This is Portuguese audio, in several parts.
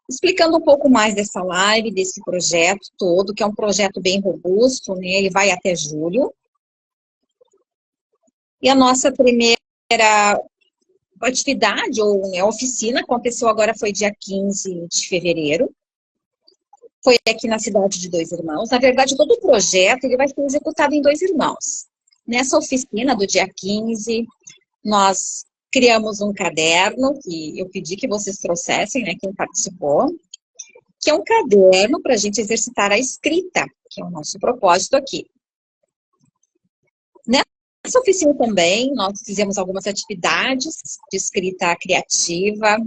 Explicando um pouco mais dessa live, desse projeto todo, que é um projeto bem robusto, né? Ele vai até julho. E a nossa primeira atividade, ou né, oficina, aconteceu agora, foi dia 15 de fevereiro. Foi aqui na cidade de Dois Irmãos. Na verdade, todo o projeto ele vai ser executado em Dois Irmãos. Nessa oficina do dia 15, nós criamos um caderno, que eu pedi que vocês trouxessem, né, quem participou, que é um caderno para a gente exercitar a escrita, que é o nosso propósito aqui. Nessa oficina também, nós fizemos algumas atividades de escrita criativa.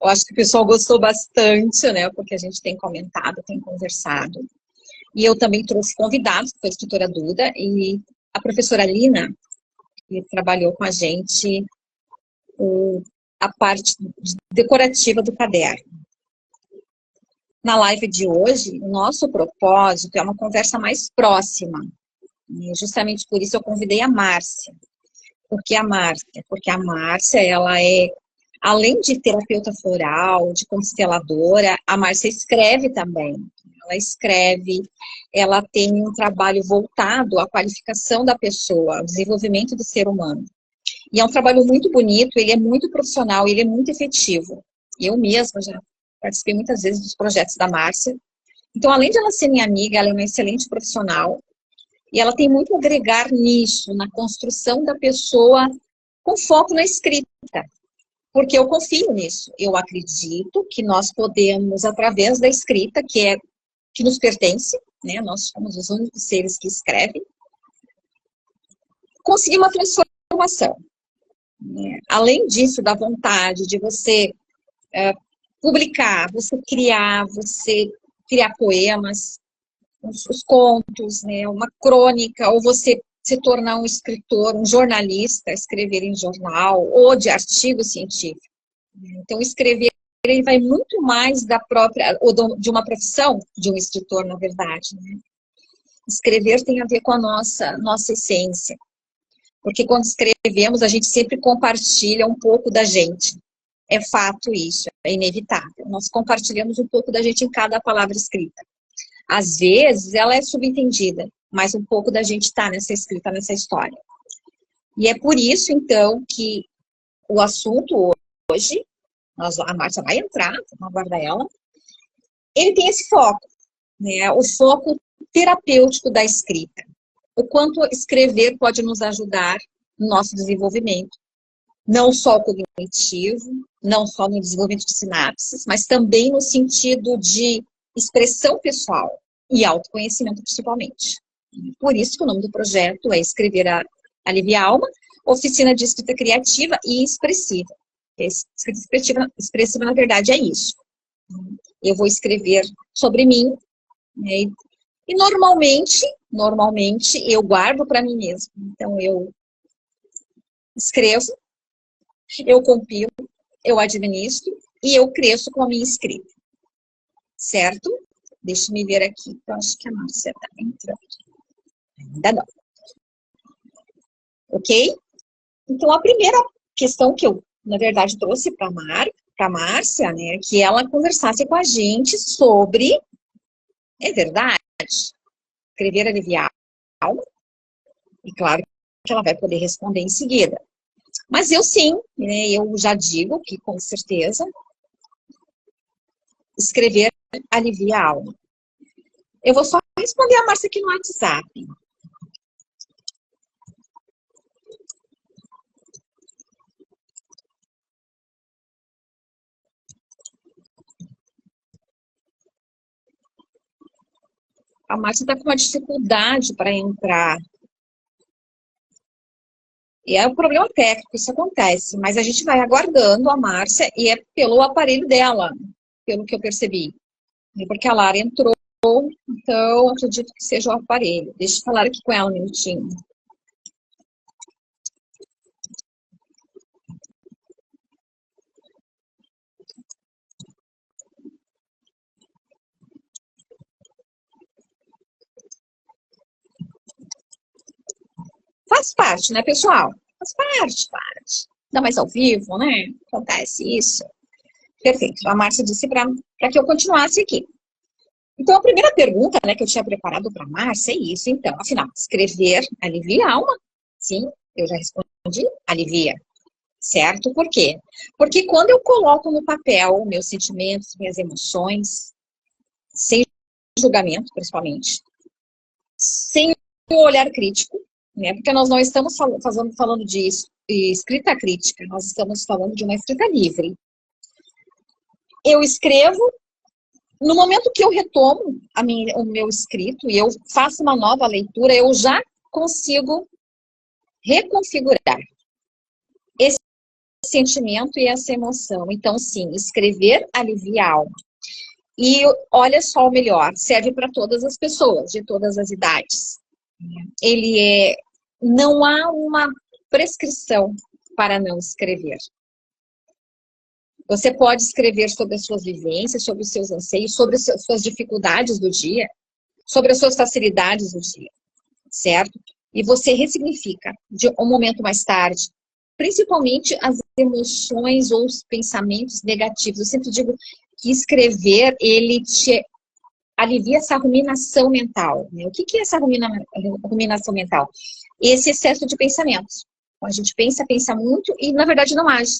Eu acho que o pessoal gostou bastante, né, porque a gente tem comentado, tem conversado. E eu também trouxe convidados, que foi a escritora Duda e a professora Lina, que trabalhou com a gente a parte decorativa do caderno. Na live de hoje, o nosso propósito é uma conversa mais próxima. E justamente por isso eu convidei a Márcia. Por que a Márcia? Porque a Márcia, ela é, além de terapeuta floral, de consteladora, a Márcia escreve também. Ela escreve, ela tem um trabalho voltado à qualificação da pessoa, ao desenvolvimento do ser humano. E é um trabalho muito bonito, ele é muito profissional, ele é muito efetivo. Eu mesma já participei muitas vezes dos projetos da Márcia. Então, além de ela ser minha amiga, ela é uma excelente profissional. E ela tem muito a agregar nisso, na construção da pessoa com foco na escrita. Porque eu confio nisso. Eu acredito que nós podemos, através da escrita, que nos pertence, né? Nós somos os únicos seres que escrevem, conseguir uma transformação. Além disso, da vontade de você publicar, você criar poemas, os contos, né, uma crônica, ou você se tornar um escritor, um jornalista, escrever em jornal, ou de artigo científico. Então, escrever ele vai muito mais da própria, ou de uma profissão de um escritor, na verdade. Né? Escrever tem a ver com a nossa essência. Porque quando escrevemos, a gente sempre compartilha um pouco da gente. É fato isso, é inevitável. Nós compartilhamos um pouco da gente em cada palavra escrita. Às vezes, ela é subentendida, mas um pouco da gente está nessa escrita, nessa história. E é por isso, então, que o assunto hoje, a Márcia vai entrar, vamos aguardar ela, ele tem esse foco, né? O foco terapêutico da escrita. O quanto escrever pode nos ajudar no nosso desenvolvimento. Não só cognitivo, não só no desenvolvimento de sinapses, mas também no sentido de expressão pessoal e autoconhecimento, principalmente. Por isso que o nome do projeto é Escrever Alivia a Alma, oficina de escrita criativa e expressiva. Escrita expressiva, na verdade, é isso. Eu vou escrever sobre mim, né? E normalmente, eu guardo para mim mesmo. Então, eu escrevo, eu compilo, eu administro e eu cresço com a minha escrita. Certo? Deixa eu ver aqui, eu acho que a Márcia está entrando. Ainda não. Ok? Então, a primeira questão que eu, na verdade, trouxe para a Márcia, né, que ela conversasse com a gente sobre, é verdade, escrever aliviar a alma, e claro que ela vai poder responder em seguida. Mas eu sim, né, eu já digo que, com certeza, escrever alivia a alma. Eu vou só responder a Márcia aqui no WhatsApp. A Márcia está com uma dificuldade para entrar. E é um problema técnico, isso acontece. Mas a gente vai aguardando a Márcia e é pelo aparelho dela, pelo que eu percebi. Porque a Lara entrou, então acredito que seja o aparelho. Deixa eu falar aqui com ela um minutinho. Faz parte, né, pessoal? Faz parte. Ainda mais ao vivo, né? Acontece isso. Perfeito. A Márcia disse para que eu continuasse aqui. Então, a primeira pergunta, né, que eu tinha preparado para a Márcia é isso. Então, afinal, escrever alivia a alma? Sim, eu já respondi, alivia. Certo? Por quê? Porque quando eu coloco no papel meus sentimentos, minhas emoções, sem julgamento, principalmente, sem um olhar crítico, né? Porque nós não estamos falando de escrita crítica, nós estamos falando de uma escrita livre. Eu escrevo, no momento que eu retomo o meu escrito e eu faço uma nova leitura, eu já consigo reconfigurar esse sentimento e essa emoção. Então, sim, escrever alivia a alma. E olha só o melhor, serve para todas as pessoas, de todas as idades. Não há uma prescrição para não escrever. Você pode escrever sobre as suas vivências, sobre os seus anseios, sobre as suas dificuldades do dia, sobre as suas facilidades do dia, certo? E você ressignifica de um momento mais tarde, principalmente as emoções ou os pensamentos negativos. Eu sempre digo que escrever, ele te alivia essa ruminação mental. Né? O que é essa ruminação mental? Esse excesso de pensamentos. Então, a gente pensa muito e, na verdade, não age.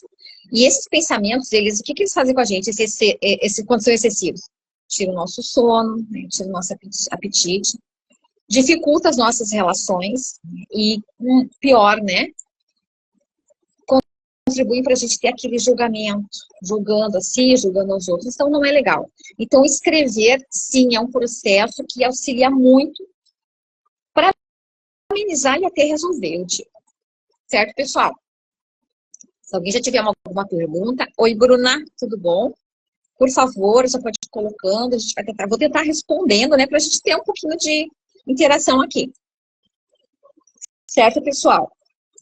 E esses pensamentos, o que eles fazem com a gente, quando são excessivos? Tira o nosso sono, né? Tira o nosso apetite, dificulta as nossas relações e, pior, né? Contribuem para a gente ter aquele julgamento, julgando a si, julgando os outros. Então, não é legal. Então, escrever, sim, é um processo que auxilia muito para amenizar e até resolver o dia. Certo, pessoal? Se alguém já tiver alguma pergunta. Oi, Bruna, tudo bom? Por favor, já pode ir colocando, a gente vai vou tentar respondendo, né, para a gente ter um pouquinho de interação aqui. Certo, pessoal?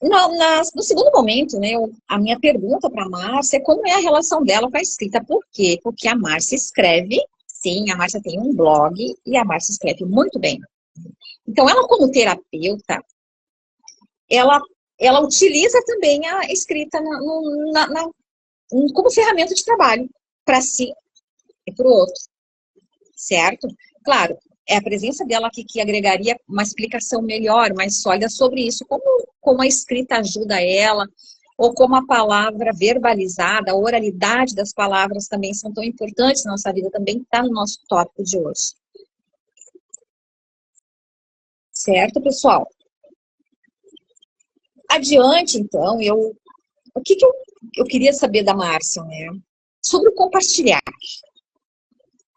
No segundo momento, né, a minha pergunta para a Márcia é como é a relação dela com a escrita. Por quê? Porque a Márcia escreve, sim, a Márcia tem um blog e a Márcia escreve muito bem. Então, ela como terapeuta, ela utiliza também a escrita como ferramenta de trabalho para si e para o outro, certo? Claro, é a presença dela aqui que agregaria uma explicação melhor, mais sólida sobre isso, como a escrita ajuda ela, ou como a palavra verbalizada, a oralidade das palavras também são tão importantes na nossa vida, também está no nosso tópico de hoje. Certo, pessoal? Adiante, então, o que eu queria saber da Márcia, né? Sobre o compartilhar.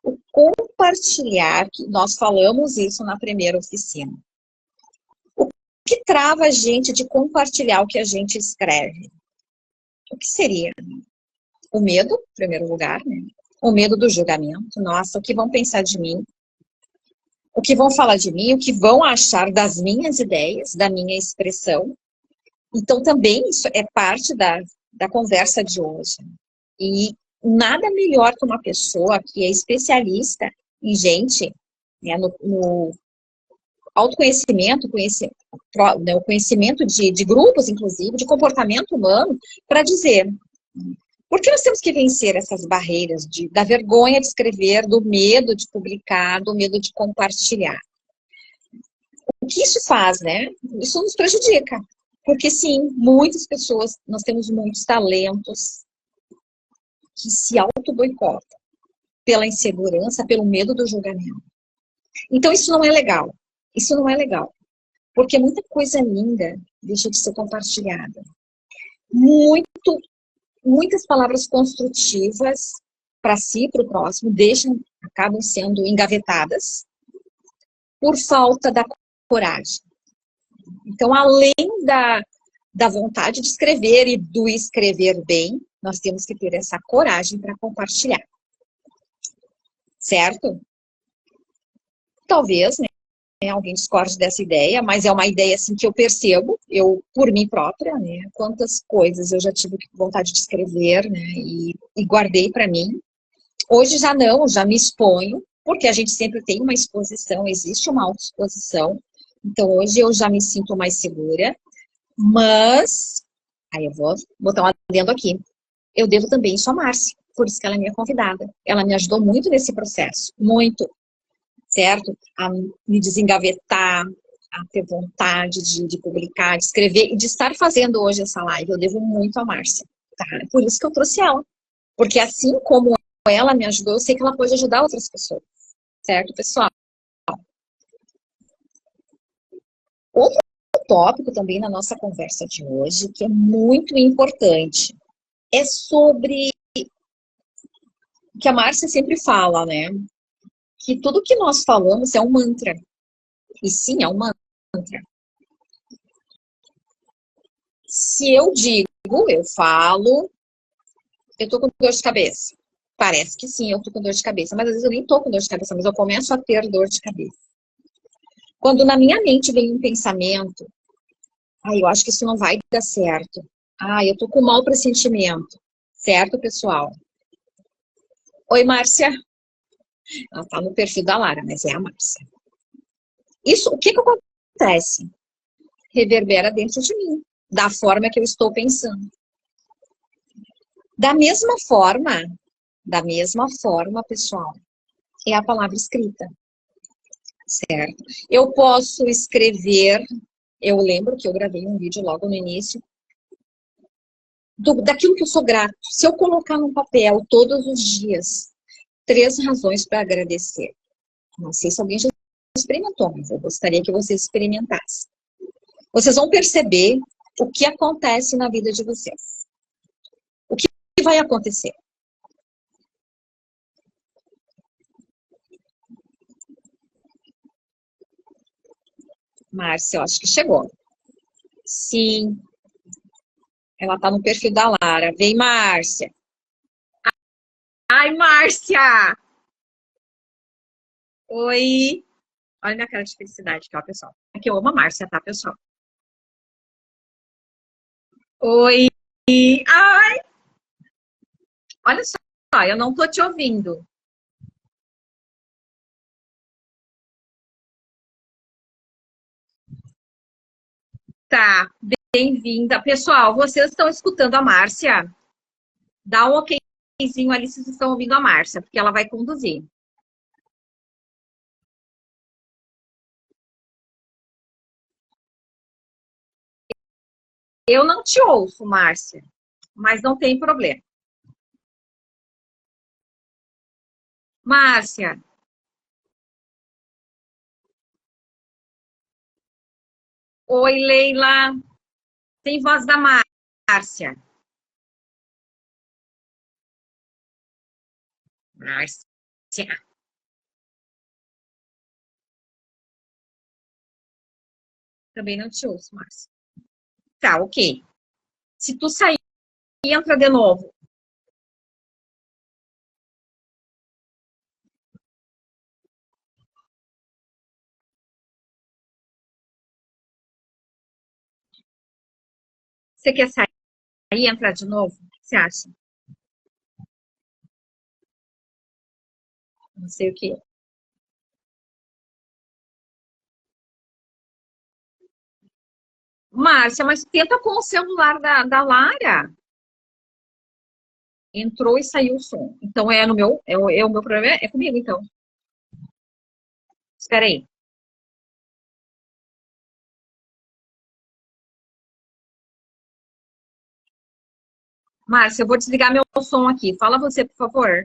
O compartilhar, que nós falamos isso na primeira oficina. O que trava a gente de compartilhar o que a gente escreve? O que seria? O medo, em primeiro lugar, né? O medo do julgamento. Nossa, o que vão pensar de mim? O que vão falar de mim? O que vão achar das minhas ideias, da minha expressão? Então, também isso é parte da conversa de hoje. E nada melhor que uma pessoa que é especialista em gente, né, no autoconhecimento, o conhecimento de grupos, inclusive, de comportamento humano, para dizer por que nós temos que vencer essas barreiras da vergonha de escrever, do medo de publicar, do medo de compartilhar. O que isso faz, né? Isso nos prejudica. Porque, sim, muitas pessoas, nós temos muitos talentos que se auto-boicotam pela insegurança, pelo medo do julgamento. Então, isso não é legal. Isso não é legal. Porque muita coisa linda deixa de ser compartilhada. Muitas palavras construtivas para si e para o próximo acabam sendo engavetadas por falta da coragem. Então, além da vontade de escrever e do escrever bem, nós temos que ter essa coragem para compartilhar. Certo? Talvez, né, alguém discorde dessa ideia, mas é uma ideia assim que eu percebo, por mim própria, né, quantas coisas eu já tive vontade de escrever, né, e guardei para mim. Hoje já não, já me exponho, porque a gente sempre tem uma exposição, existe uma autoexposição. Então, hoje eu já me sinto mais segura, mas, aí eu vou botar um adendo aqui, eu devo também isso à Márcia, Por isso que ela é minha convidada. Ela me ajudou muito nesse processo, muito, certo? A me desengavetar, a ter vontade de publicar, de escrever e de estar fazendo hoje essa live. Eu devo muito a Márcia, tá? Por isso que eu trouxe ela. Porque assim como ela me ajudou, eu sei que ela pode ajudar outras pessoas, certo, pessoal? Outro tópico também na nossa conversa de hoje, que é muito importante, é sobre o que a Márcia sempre fala, né? Que tudo que nós falamos é um mantra. E sim, é um mantra. Se eu digo, eu falo, eu tô com dor de cabeça. Parece que sim, eu tô com dor de cabeça, mas às vezes eu nem tô com dor de cabeça, mas eu começo a ter dor de cabeça. Quando na minha mente vem um pensamento, eu acho que isso não vai dar certo. Eu tô com mau pressentimento. Certo, pessoal? Oi, Márcia. Ela tá no perfil da Lara, mas é a Márcia. Isso, o que que acontece? Reverbera dentro de mim, da forma que eu estou pensando. Da mesma forma, pessoal, é a palavra escrita, certo? Eu posso escrever, eu lembro que eu gravei um vídeo logo no início, daquilo que eu sou grato. Se eu colocar no papel todos os dias 3 razões para agradecer. Não sei se alguém já experimentou, mas eu gostaria que vocês experimentassem. Vocês vão perceber o que acontece na vida de vocês. O que vai acontecer? Márcia, eu acho que chegou. Sim, ela tá no perfil da Lara. Vem, Márcia. Ai, Márcia! Oi! Olha minha cara de felicidade aqui, ó, pessoal. Aqui eu amo a Márcia, tá, pessoal? Oi! Ai! Olha só, eu não tô te ouvindo. Tá, bem-vinda. Pessoal, vocês estão escutando a Márcia? Dá um okzinho ali se vocês estão ouvindo a Márcia, porque ela vai conduzir. Eu não te ouço, Márcia, mas não tem problema. Márcia, oi, Leila. Tem voz da Márcia. Márcia. Também não te ouço, Márcia. Tá, ok. Se tu sair, entra de novo. Você quer sair e entrar de novo? O que você acha? Não sei o que. Márcia, mas tenta com o celular da Lara. Entrou e saiu o som. Então é no meu, o meu problema é comigo, então. Espera aí. Márcia, eu vou desligar meu som aqui. Fala você, por favor.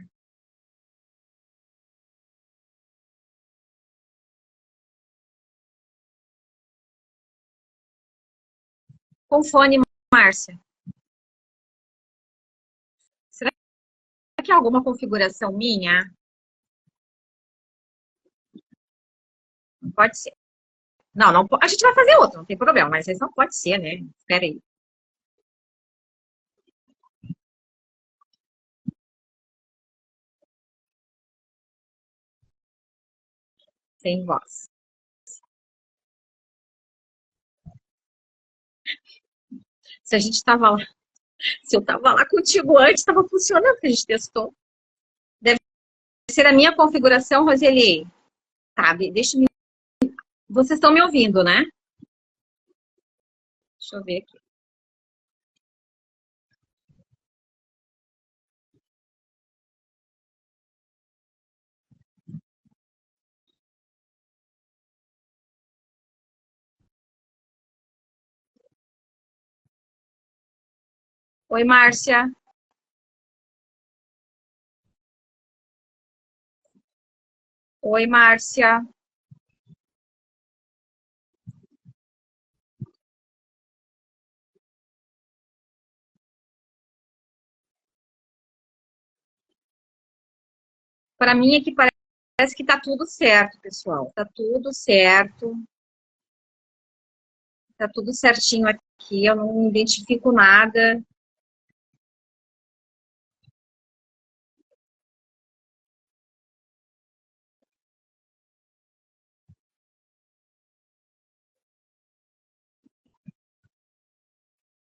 Com fone, Márcia. Será que é alguma configuração minha? Não pode ser. Não, não, a gente vai fazer outro, não tem problema, mas isso não pode ser, né? Espera aí. Sem voz. Se a gente estava lá, se eu estava lá contigo antes, estava funcionando, que a gente testou. Deve ser a minha configuração, Roseli. Tá, deixa eu me... Vocês estão me ouvindo, né? Deixa eu ver aqui. Oi, Márcia. Oi, Márcia. Para mim aqui parece que tá tudo certo, pessoal. Tá tudo certo. Tá tudo certinho aqui. Eu não identifico nada.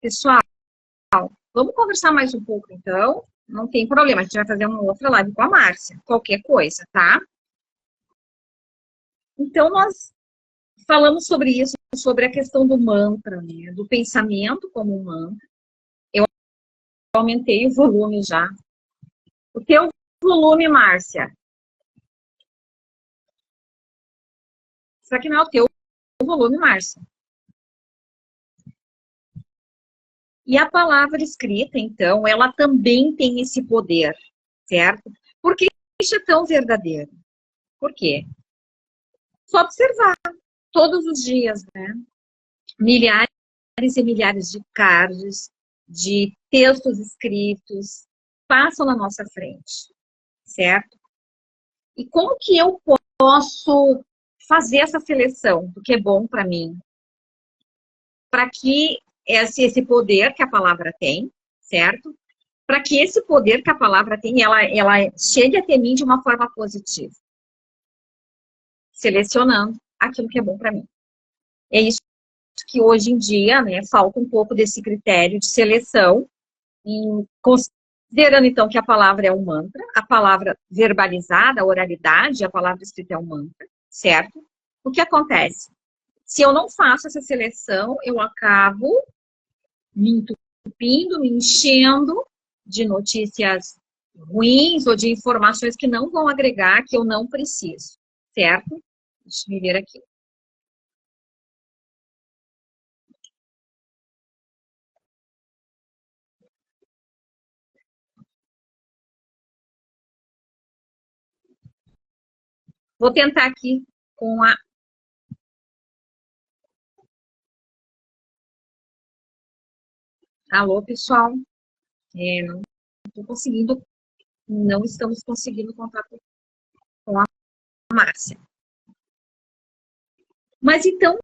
Pessoal, vamos conversar mais um pouco, então. Não tem problema. A gente vai fazer uma outra live com a Márcia. Qualquer coisa, tá? Então, nós falamos sobre isso, sobre a questão do mantra, né? Do pensamento como um mantra. Eu aumentei o volume já. O teu volume, Márcia. Será que não é o teu volume, Márcia? E a palavra escrita, então, ela também tem esse poder, certo? Por que isso é tão verdadeiro? Por quê? Só observar todos os dias, né? Milhares e milhares de cards, de textos escritos, passam na nossa frente, certo? E como que eu posso fazer essa seleção do que é bom para mim? Para que esse poder que a palavra tem, certo? Para que esse poder que a palavra tem, ela chegue até mim de uma forma positiva. Selecionando aquilo que é bom para mim. É isso que hoje em dia, né, falta um pouco desse critério de seleção, considerando então que a palavra é um mantra, a palavra verbalizada, a oralidade, a palavra escrita é um mantra, certo? O que acontece? Se eu não faço essa seleção, eu acabo me entupindo, me enchendo de notícias ruins ou de informações que não vão agregar, que eu não preciso, certo? Deixa eu ver aqui. Vou tentar aqui com a... Alô, pessoal? Não estou conseguindo, não estamos conseguindo contato com a Márcia. Mas então,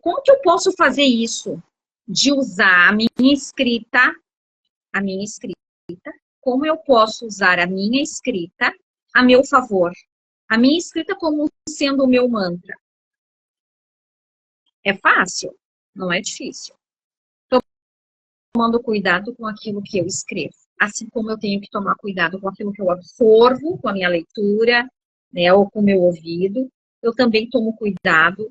como que eu posso fazer isso? De usar a minha escrita, como eu posso usar a minha escrita a meu favor? A minha escrita como sendo o meu mantra. É fácil? Não é difícil. Tomando cuidado com aquilo que eu escrevo. Assim como eu tenho que tomar cuidado com aquilo que eu absorvo, com a minha leitura, né, ou com o meu ouvido, eu também tomo cuidado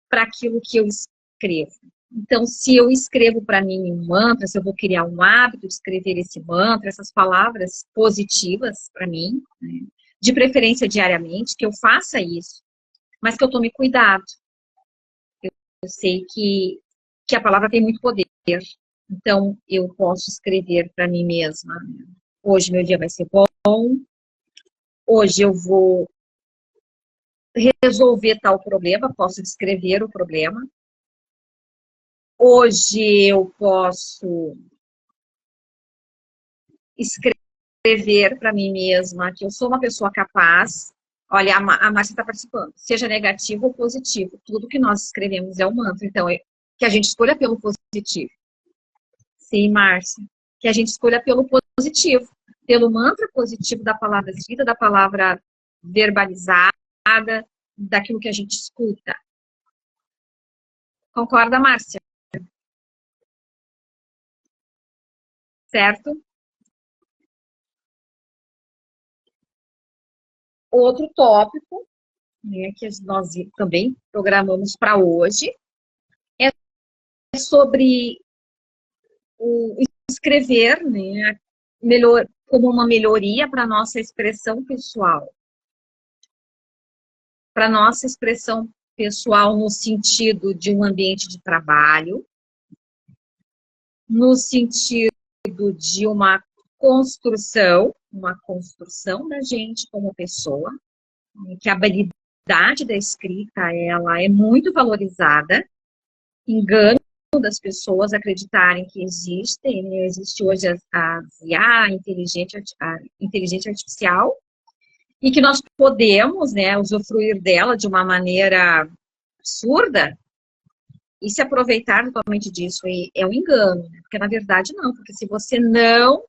para aquilo que eu escrevo. Então, se eu escrevo para mim um mantra, se eu vou criar um hábito de escrever esse mantra, essas palavras positivas para mim, né, de preferência diariamente, que eu faça isso, mas que eu tome cuidado. Eu sei que a palavra tem muito poder. Então, eu posso escrever para mim mesma. Hoje meu dia vai ser bom. Hoje eu vou resolver tal problema. Posso descrever o problema. Hoje eu posso escrever para mim mesma que eu sou uma pessoa capaz. Olha, a Márcia está participando. Seja negativo ou positivo. Tudo que nós escrevemos é um mantra. Então, que a gente escolha pelo positivo. Sim, Márcia. Que a gente escolha pelo positivo. Pelo mantra positivo da palavra escrita, da palavra verbalizada, daquilo que a gente escuta. Concorda, Márcia? Certo? Outro tópico, né, que nós também programamos para hoje, é sobre o escrever, né, como uma melhoria para a nossa expressão pessoal. Para a nossa expressão pessoal no sentido de um ambiente de trabalho, no sentido de uma construção da gente como pessoa, que a habilidade da escrita, ela é muito valorizada, engano das pessoas acreditarem que existe hoje a IA, a inteligência artificial, e que nós podemos, né, usufruir dela de uma maneira absurda e se aproveitar totalmente disso. E é um engano, né? Porque na verdade não, porque se você não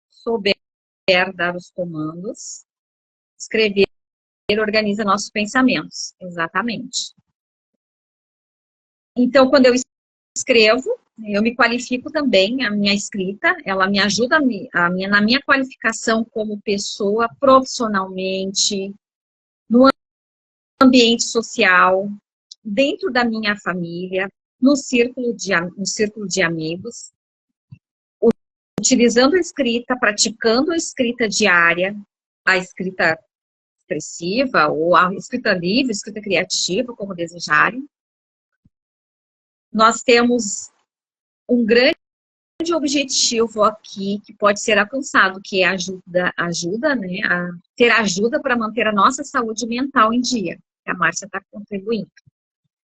souber dar os comandos, escrever organiza nossos pensamentos, exatamente. Então, quando eu escrevo, eu me qualifico também, a minha escrita, ela me ajuda na minha qualificação como pessoa, profissionalmente, no ambiente social, dentro da minha família, no círculo de amigos, utilizando a escrita, praticando a escrita diária, a escrita expressiva, ou a escrita livre, a escrita criativa, como desejarem. Nós temos um grande objetivo aqui que pode ser alcançado, que é ajuda, né, a ter ajuda para manter a nossa saúde mental em dia, que a Márcia está contribuindo.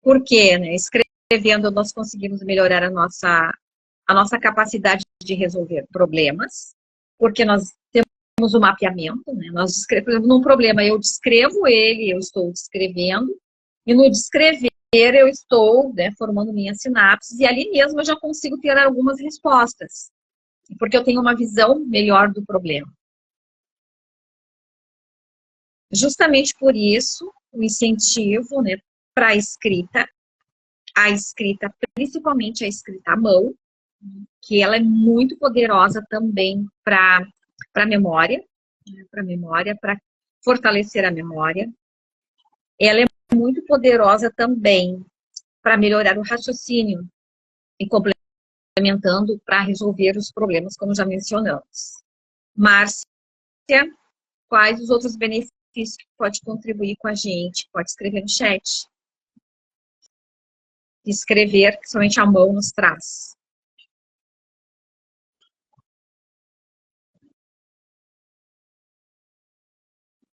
Porque, né, escrevendo nós conseguimos melhorar a nossa capacidade de resolver problemas, porque nós temos o mapeamento, né, nós descrevemos num problema, eu descrevo ele, eu estou descrevendo, e no descrever eu estou, né, formando minhas sinapses, e ali mesmo eu já consigo ter algumas respostas, porque eu tenho uma visão melhor do problema. Justamente por isso, o incentivo, né, para a escrita, principalmente a escrita à mão, que ela é muito poderosa também para a memória, para fortalecer a memória. Ela é muito poderosa também para melhorar o raciocínio e complementando para resolver os problemas, como já mencionamos. Márcia, quais os outros benefícios que pode contribuir com a gente? Pode escrever no chat. Escrever, que somente a mão nos traz.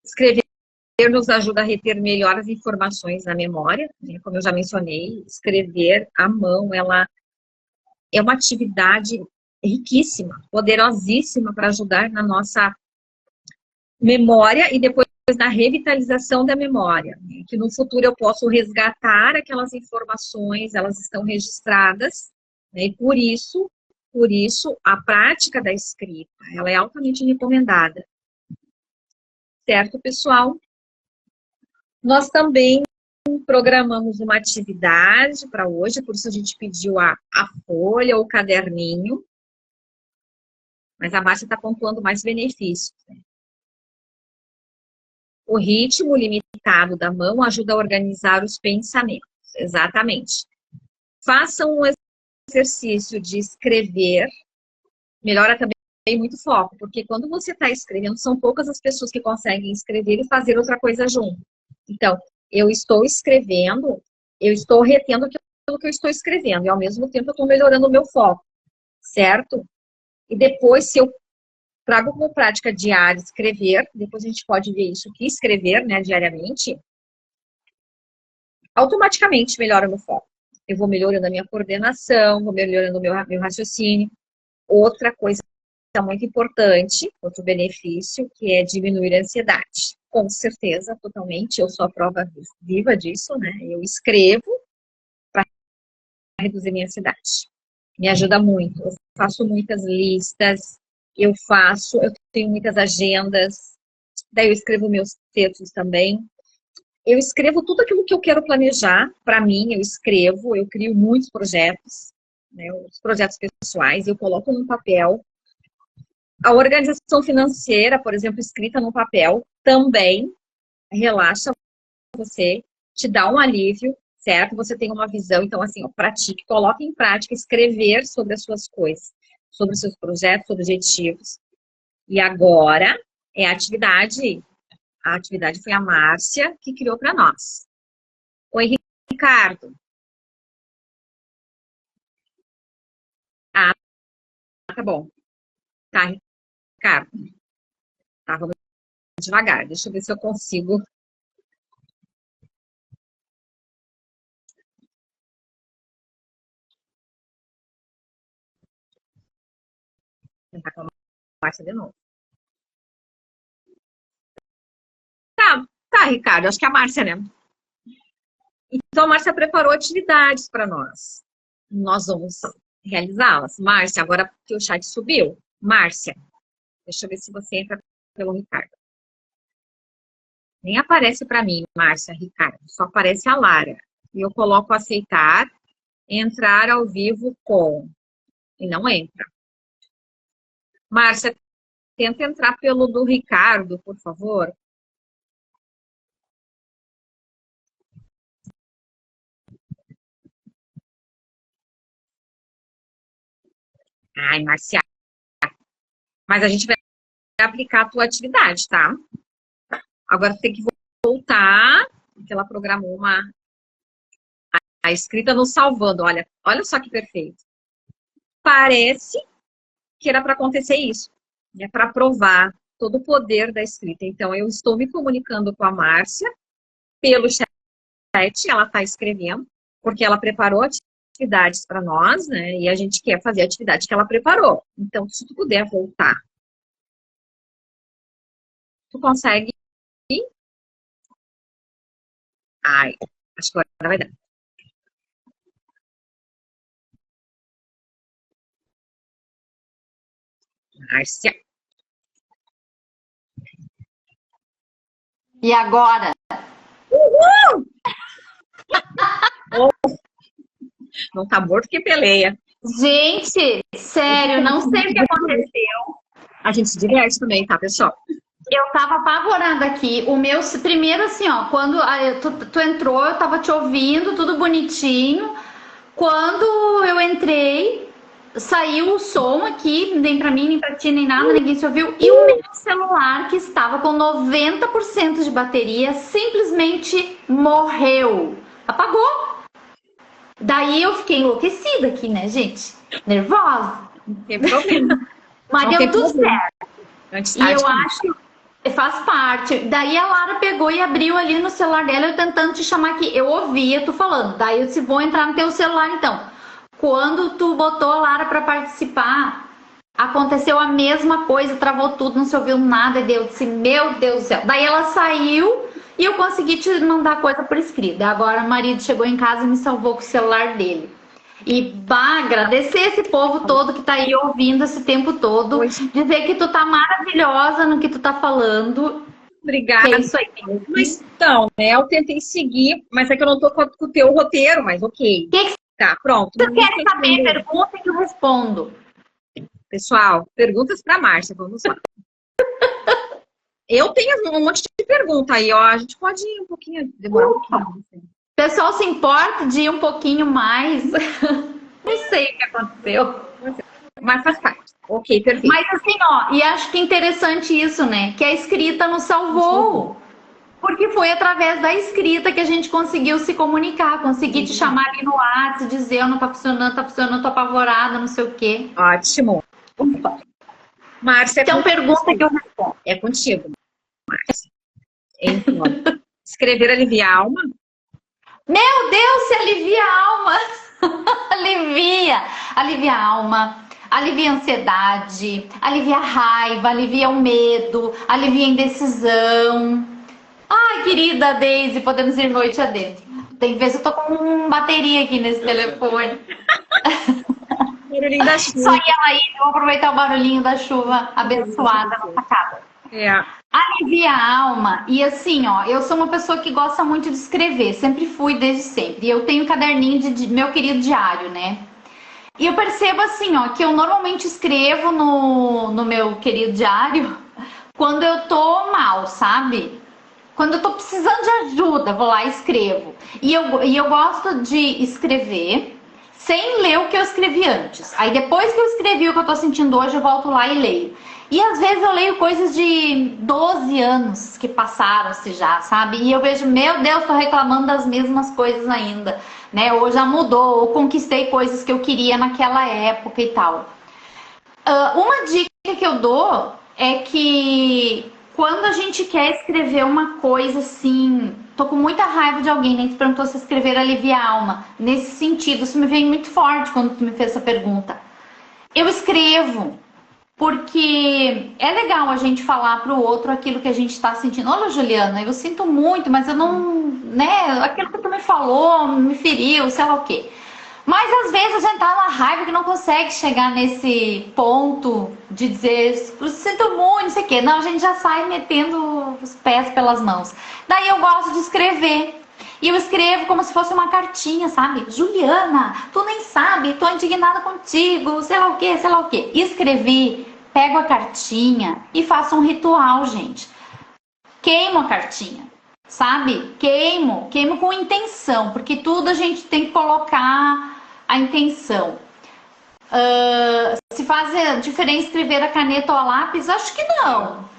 Escrever nos ajuda a reter melhor as informações na memória, né? Como eu já mencionei, escrever à mão, ela é uma atividade riquíssima, poderosíssima para ajudar na nossa memória e depois na revitalização da memória, né? Que no futuro eu posso resgatar aquelas informações, elas estão registradas, né? E por isso, a prática da escrita, ela é altamente recomendada. Certo, pessoal? Nós também programamos uma atividade para hoje, por isso a gente pediu a folha ou o caderninho, mas a Márcia está pontuando mais benefícios. O ritmo limitado da mão ajuda a organizar os pensamentos, exatamente. Façam um exercício de escrever, melhora também muito foco, porque quando você está escrevendo, são poucas as pessoas que conseguem escrever e fazer outra coisa junto. Então, eu estou escrevendo, eu estou retendo aquilo que eu estou escrevendo, e ao mesmo tempo eu estou melhorando o meu foco, certo? E depois, se eu trago como prática diária escrever, depois a gente pode ver isso aqui, escrever, né, diariamente, automaticamente melhora o meu foco. Eu vou melhorando a minha coordenação, vou melhorando o meu raciocínio. Outra coisa muito importante, outro benefício, que é diminuir a ansiedade. Com certeza, totalmente, eu sou a prova viva disso, né? Eu escrevo para reduzir minha ansiedade. Me ajuda muito. Eu faço muitas listas, eu tenho muitas agendas, daí eu escrevo meus textos também. Eu escrevo tudo aquilo que eu quero planejar para mim, eu crio muitos projetos, né, os projetos pessoais, eu coloco no papel. A organização financeira, por exemplo, escrita no papel, também relaxa você, te dá um alívio, certo? Você tem uma visão, então assim, pratique, coloque em prática, escrever sobre as suas coisas, sobre os seus projetos, sobre objetivos. E agora é a atividade foi a Márcia que criou para nós. Oi, Ricardo. tá bom. Tá, Ricardo. Tá, vamos devagar. Deixa eu ver se eu consigo. Tentar com a Márcia de novo. Tá, Ricardo. Acho que é a Márcia, né? Então, a Márcia preparou atividades para nós. Nós vamos realizá-las. Márcia, agora que o chat subiu. Márcia, deixa eu ver se você entra pelo Ricardo. Nem aparece para mim, Márcia, Ricardo. Só aparece a Lara. E eu coloco aceitar, entrar ao vivo com. E não entra. Márcia, tenta entrar pelo do Ricardo, por favor. Ai, Márcia. Mas a gente vai aplicar a tua atividade, tá? Agora tem que voltar, porque ela programou a escrita no salvando. Olha só que perfeito. Parece que era para acontecer isso. É para provar todo o poder da escrita. Então, eu estou me comunicando com a Márcia pelo chat, ela está escrevendo, porque ela preparou atividades para nós, né? E a gente quer fazer a atividade que ela preparou. Então, se tu puder voltar, tu consegue? Ai, acho que agora vai dar. Márcia. E agora? Não tá morto que peleia. Gente, sério, não sei o que aconteceu. A gente se diverte também, tá, pessoal? Eu tava apavorada aqui. O meu, primeiro assim, ó, quando tu entrou, eu tava te ouvindo, tudo bonitinho. Quando eu entrei, saiu o som aqui, nem pra mim, nem pra ti, nem nada, ninguém se ouviu. E o meu celular, que estava com 90% de bateria, simplesmente morreu. Apagou. Daí eu fiquei enlouquecida aqui, né, gente? Nervosa. Não tem problema. Mas Não deu tudo problema. certo. E eu acho que faz parte. Daí a Lara pegou e abriu ali no celular dela, eu tentando te chamar aqui. Eu ouvia tu falando. Daí eu disse, vou entrar no teu celular então. Quando tu botou a Lara para participar, aconteceu a mesma coisa, travou tudo, não se ouviu nada. E eu disse, meu Deus do céu. Daí ela saiu e eu consegui te mandar coisa por escrito. Agora o marido chegou em casa e me salvou com o celular dele. E agradecer esse povo todo que tá aí ouvindo esse tempo todo. Dizer que tu tá maravilhosa no que tu tá falando. Obrigada. É isso aí. Mas então, né, eu tentei seguir, mas é que eu não tô com o teu roteiro, mas ok. Que tá, pronto. Tu quer saber? Pergunta que eu respondo. Pessoal, perguntas pra Márcia, vamos lá. Eu tenho um monte de pergunta aí, ó. A gente pode ir um pouquinho, demorar um pouquinho. O pessoal se importa de ir um pouquinho mais. Não sei o que aconteceu. Mas faz parte. Ok, perfeito. Mas assim, ó, e acho que é interessante isso, né? Que a escrita nos salvou. Porque foi através da escrita que a gente conseguiu se comunicar, consegui te chamar ali no WhatsApp, dizer, eu não tá funcionando, tô apavorada, não sei o quê. Ótimo. Márcia, então pergunta que eu respondo. É contigo, Márcia. Então, escrever alivia a alma? Meu Deus, se alivia a alma! Alivia a alma, alivia a ansiedade, alivia a raiva, alivia o medo, alivia a indecisão. Ai, querida Deise, podemos ir noite adentro. Tem que ver se eu tô com bateria aqui nesse telefone. Barulhinho da chuva. Só ela aí, eu vou aproveitar o barulhinho da chuva abençoada na sacada. Alivia a alma. E assim, ó, eu sou uma pessoa que gosta muito de escrever, sempre fui desde sempre. E eu tenho um caderninho de meu querido diário, né? E eu percebo assim, ó, que eu normalmente escrevo no meu querido diário quando eu tô mal, sabe? Quando eu tô precisando de ajuda, vou lá e escrevo. E eu gosto de escrever sem ler o que eu escrevi antes. Aí depois que eu escrevi o que eu tô sentindo hoje, eu volto lá e leio. E às vezes eu leio coisas de 12 anos que passaram-se já, sabe? E eu vejo, meu Deus, tô reclamando das mesmas coisas ainda, né? Ou já mudou, ou conquistei coisas que eu queria naquela época e tal. Uma dica que eu dou é que quando a gente quer escrever uma coisa assim, tô com muita raiva de alguém, né? Tu perguntou se escrever alivia a alma. Nesse sentido, isso me veio muito forte quando tu me fez essa pergunta. Eu escrevo porque é legal a gente falar pro outro aquilo que a gente tá sentindo. Olha, Juliana, eu sinto muito, mas eu não, né? Aquilo que tu me falou me feriu, sei lá o quê. Mas às vezes a gente tá numa raiva que não consegue chegar nesse ponto de dizer sinto muito, não sei o quê. Não, a gente já sai metendo os pés pelas mãos. Daí eu gosto de escrever. E eu escrevo como se fosse uma cartinha, sabe? Juliana, tu nem sabe, tô indignada contigo, sei lá o quê, sei lá o quê. Escrevi, pego a cartinha e faço um ritual, gente. Queimo a cartinha, sabe? Queimo com intenção, porque tudo a gente tem que colocar a intenção. Se faz diferença escrever a caneta ou a lápis? Acho que não.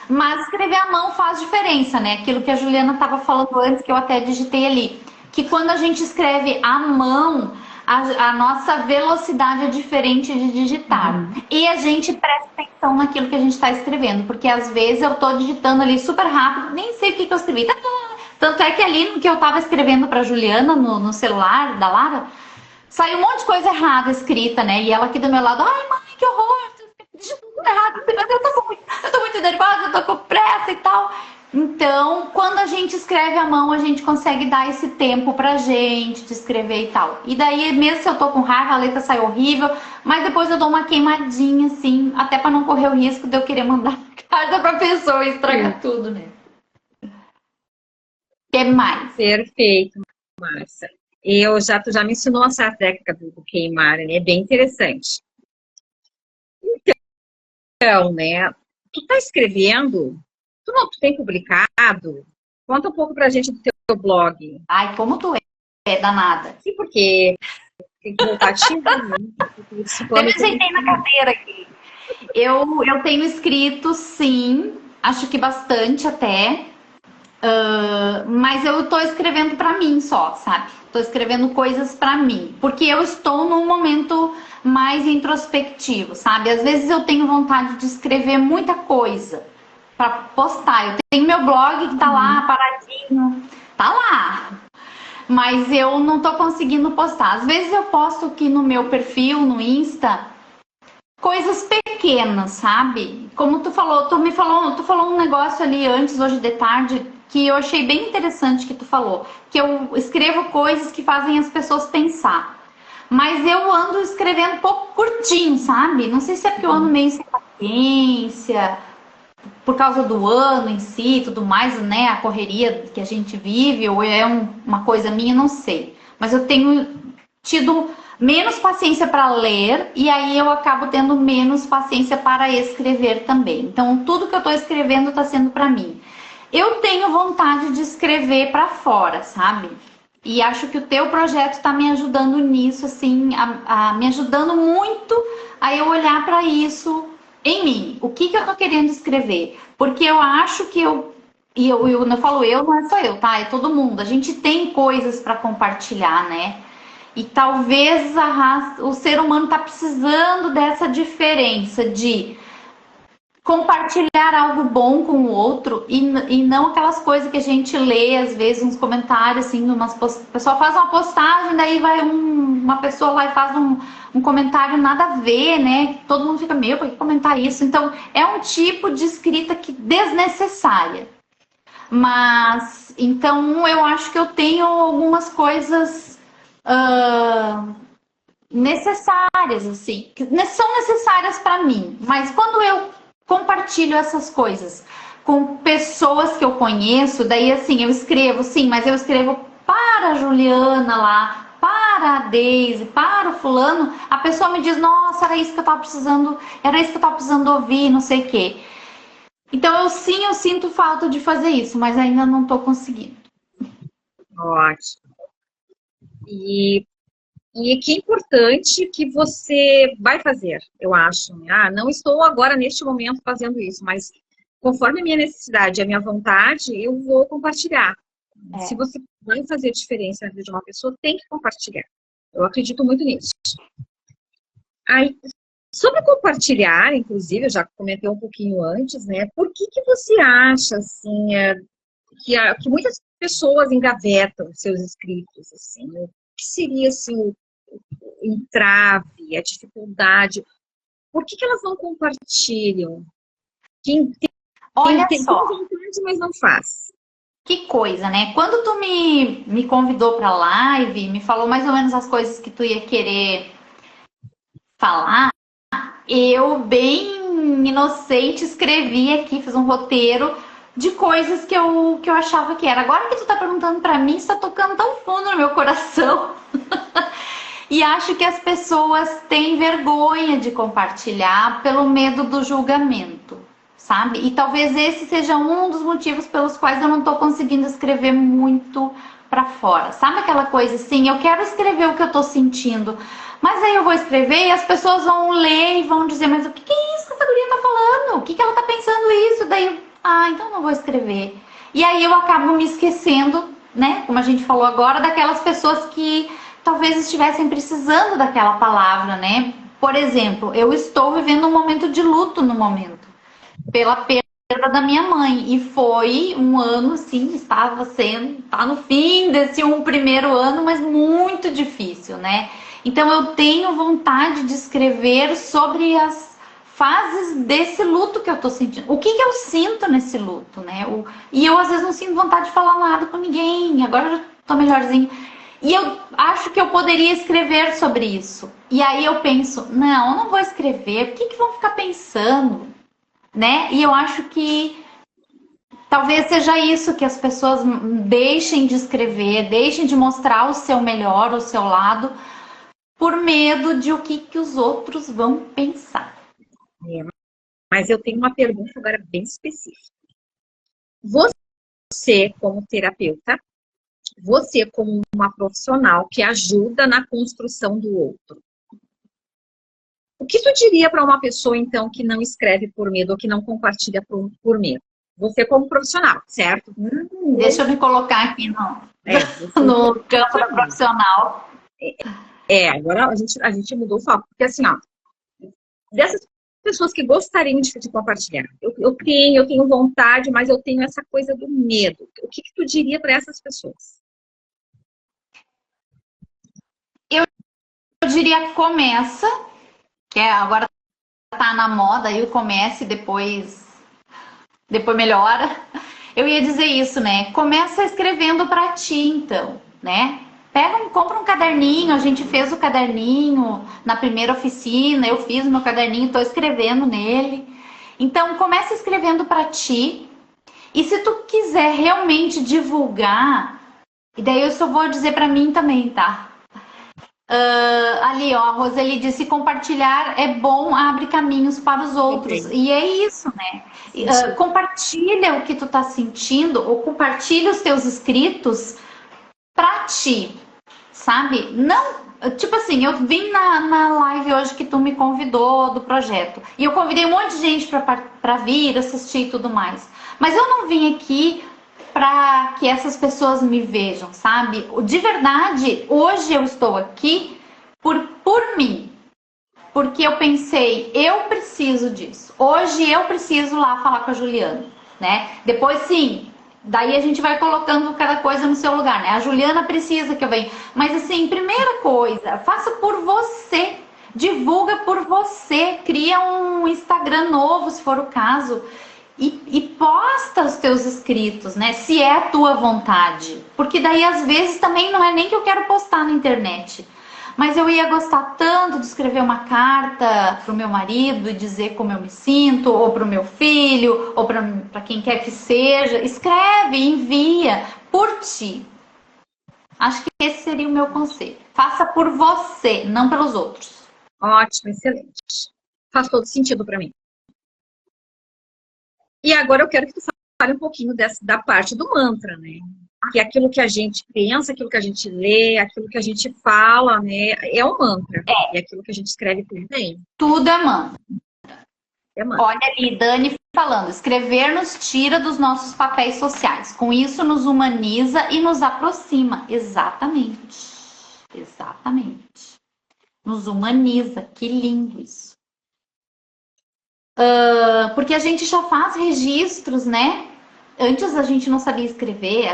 Mas escrever à mão faz diferença, né? Aquilo que a Juliana estava falando antes, que eu até digitei ali. Que quando a gente escreve à mão, a nossa velocidade é diferente de digitar. E a gente presta atenção naquilo que a gente está escrevendo. Porque às vezes eu estou digitando ali super rápido, nem sei o que eu escrevi. Tanto é que ali no que eu estava escrevendo para a Juliana, no celular da Lara, saiu um monte de coisa errada escrita, né? E ela aqui do meu lado, ai mãe, que horror! Tudo errado, mas eu tô muito nervosa, eu tô com pressa e tal. Então, quando a gente escreve à mão, a gente consegue dar esse tempo pra gente de escrever e tal. E daí, mesmo se eu tô com raiva, a letra sai horrível, mas depois eu dou uma queimadinha, assim, até pra não correr o risco de eu querer mandar carta pra pessoa e estragar tudo, né? O que mais? Perfeito, Márcia. Tu já me ensinou essa técnica do queimar, né? É bem interessante. Então, né? Tu tá escrevendo? Tu tem publicado? Conta um pouco pra gente do teu blog. Ai, como tu é danada. Sim, porque tem que voltar ativo, né? Eu me ajeitei na cadeira aqui. Eu tenho escrito, sim, acho que bastante até. Mas eu tô escrevendo pra mim só, sabe? Tô escrevendo coisas pra mim. Porque eu estou num momento mais introspectivo, sabe? Às vezes eu tenho vontade de escrever muita coisa pra postar. Eu tenho meu blog que tá lá paradinho. Tá lá. Mas eu não tô conseguindo postar. Às vezes eu posto aqui no meu perfil, no Insta, coisas pequenas, sabe? Como tu falou, tu falou um negócio ali antes, hoje de tarde, que eu achei bem interessante que tu falou. Que eu escrevo coisas que fazem as pessoas pensar. Mas eu ando escrevendo um pouco curtinho, sabe? Não sei se é porque eu ando meio sem paciência, por causa do ano em si e tudo mais, né? A correria que a gente vive, ou é uma coisa minha, não sei. Mas eu tenho tido menos paciência para ler e aí eu acabo tendo menos paciência para escrever também. Então, tudo que eu estou escrevendo está sendo para mim. Eu tenho vontade de escrever para fora, sabe? E acho que o teu projeto está me ajudando nisso, assim, me ajudando muito a eu olhar para isso em mim. O que eu tô querendo escrever? Porque eu acho que eu não falo eu, não é só eu, tá? É todo mundo. A gente tem coisas para compartilhar, né? E talvez o ser humano tá precisando dessa diferença de compartilhar algo bom com o outro e não aquelas coisas que a gente lê, às vezes, uns comentários, assim, o pessoal faz uma postagem, daí vai uma pessoa lá e faz um comentário nada a ver, né? Todo mundo fica, meu, por que comentar isso? Então, é um tipo de escrita que desnecessária. Mas, então, eu acho que eu tenho algumas coisas necessárias, assim, que são necessárias para mim. Mas quando eu compartilho essas coisas com pessoas que eu conheço, daí assim, eu escrevo, sim, mas eu escrevo para a Juliana lá, para a Deise, para o fulano, a pessoa me diz, nossa, era isso que eu tava precisando, ouvir, não sei o quê. Então eu sinto falta de fazer isso, mas ainda não tô conseguindo. Ótimo. E que é importante que você vai fazer, eu acho. Não estou agora, neste momento, fazendo isso, mas conforme a minha necessidade e a minha vontade, eu vou compartilhar. Se você vai fazer diferença na vida de uma pessoa, tem que compartilhar. Eu acredito muito nisso. Aí, Sobre compartilhar, inclusive, eu já comentei um pouquinho antes, né? Por que que você acha, assim, que muitas pessoas engavetam seus escritos, assim? O que seria, assim, o entrave, a dificuldade? Por que que elas não compartilham? Quem Olha tem só, vontade, mas não faz. que coisa, né? Quando tu me convidou pra live, me falou mais ou menos as coisas que tu ia querer falar, eu, bem inocente, escrevi aqui, fiz um roteiro de coisas que eu achava que era. Agora que tu tá perguntando pra mim, isso tá tocando tão fundo no meu coração. E acho que as pessoas têm vergonha de compartilhar pelo medo do julgamento, sabe? E talvez esse seja um dos motivos pelos quais eu não tô conseguindo escrever muito pra fora. Sabe aquela coisa assim, eu quero escrever o que eu tô sentindo, mas aí eu vou escrever e as pessoas vão ler e vão dizer, mas o que é isso que essa guria tá falando? O que ela tá pensando isso? Daí, então eu não vou escrever. E aí eu acabo me esquecendo, né? Como a gente falou agora, daquelas pessoas que talvez estivessem precisando daquela palavra, né? Por exemplo, eu estou vivendo um momento de luto no momento, pela perda da minha mãe. E foi um ano, sim, tá no fim desse primeiro ano, mas muito difícil, né? Então eu tenho vontade de escrever sobre as fases desse luto que eu tô sentindo. O que eu sinto nesse luto, né? E eu às vezes não sinto vontade de falar nada com ninguém. Agora eu já tô melhorzinho. E eu acho que eu poderia escrever sobre isso. E aí eu penso, não, eu não vou escrever. O que vão ficar pensando, né? E eu acho que talvez seja isso, que as pessoas deixem de escrever, deixem de mostrar o seu melhor, o seu lado, por medo de o que os outros vão pensar. Mas eu tenho uma pergunta agora bem específica. Você, como terapeuta, você como uma profissional que ajuda na construção do outro, o que tu diria para uma pessoa, então, que não escreve por medo ou que não compartilha por medo? Você como profissional, certo? Deixa eu me colocar aqui no campo da profissional. Agora a gente mudou o foco, porque assim, ó, dessas pessoas que gostariam de compartilhar, eu tenho vontade, mas eu tenho essa coisa do medo. O que tu diria para essas pessoas? Eu diria começa, que agora tá na moda, aí comece, depois melhora. Eu ia dizer isso, né? Começa escrevendo para ti, então, né? Compra um caderninho, a gente fez o caderninho na primeira oficina, eu fiz o meu caderninho, tô escrevendo nele. Então, começa escrevendo para ti. E se tu quiser realmente divulgar, e daí eu só vou dizer para mim também, tá? Ali, ó, a Roseli disse: compartilhar é bom, abre caminhos para os outros. Okay. E é isso, né? Compartilha o que tu tá sentindo, ou compartilha os teus escritos pra ti, sabe? Não, tipo assim, eu vim na live hoje que tu me convidou do projeto, e eu convidei um monte de gente pra vir assistir e tudo mais. Mas eu não vim aqui para que essas pessoas me vejam, sabe? De verdade, hoje eu estou aqui por mim. Porque eu pensei, eu preciso disso. Hoje eu preciso lá falar com a Juliana, né? Depois sim, daí a gente vai colocando cada coisa no seu lugar, né? A Juliana precisa que eu venha. Mas assim, primeira coisa, faça por você. Divulga por você. Cria um Instagram novo, se for o caso. E posta os teus escritos, né? Se é a tua vontade. Porque daí, às vezes, também não é nem que eu quero postar na internet. Mas eu ia gostar tanto de escrever uma carta pro meu marido e dizer como eu me sinto, ou pro meu filho, ou para quem quer que seja. Escreve, envia por ti. Acho que esse seria o meu conselho. Faça por você, não pelos outros. Ótimo, excelente. Faz todo sentido para mim. E agora eu quero que tu fale um pouquinho da parte do mantra, né? Que é aquilo que a gente pensa, aquilo que a gente lê, aquilo que a gente fala, né? É um mantra. E aquilo que a gente escreve também. Tudo é mantra. Olha ali, Dani falando, escrever nos tira dos nossos papéis sociais. Com isso nos humaniza e nos aproxima. Exatamente. Exatamente. Nos humaniza. Que lindo isso. Porque a gente já faz registros, né? Antes a gente não sabia escrever,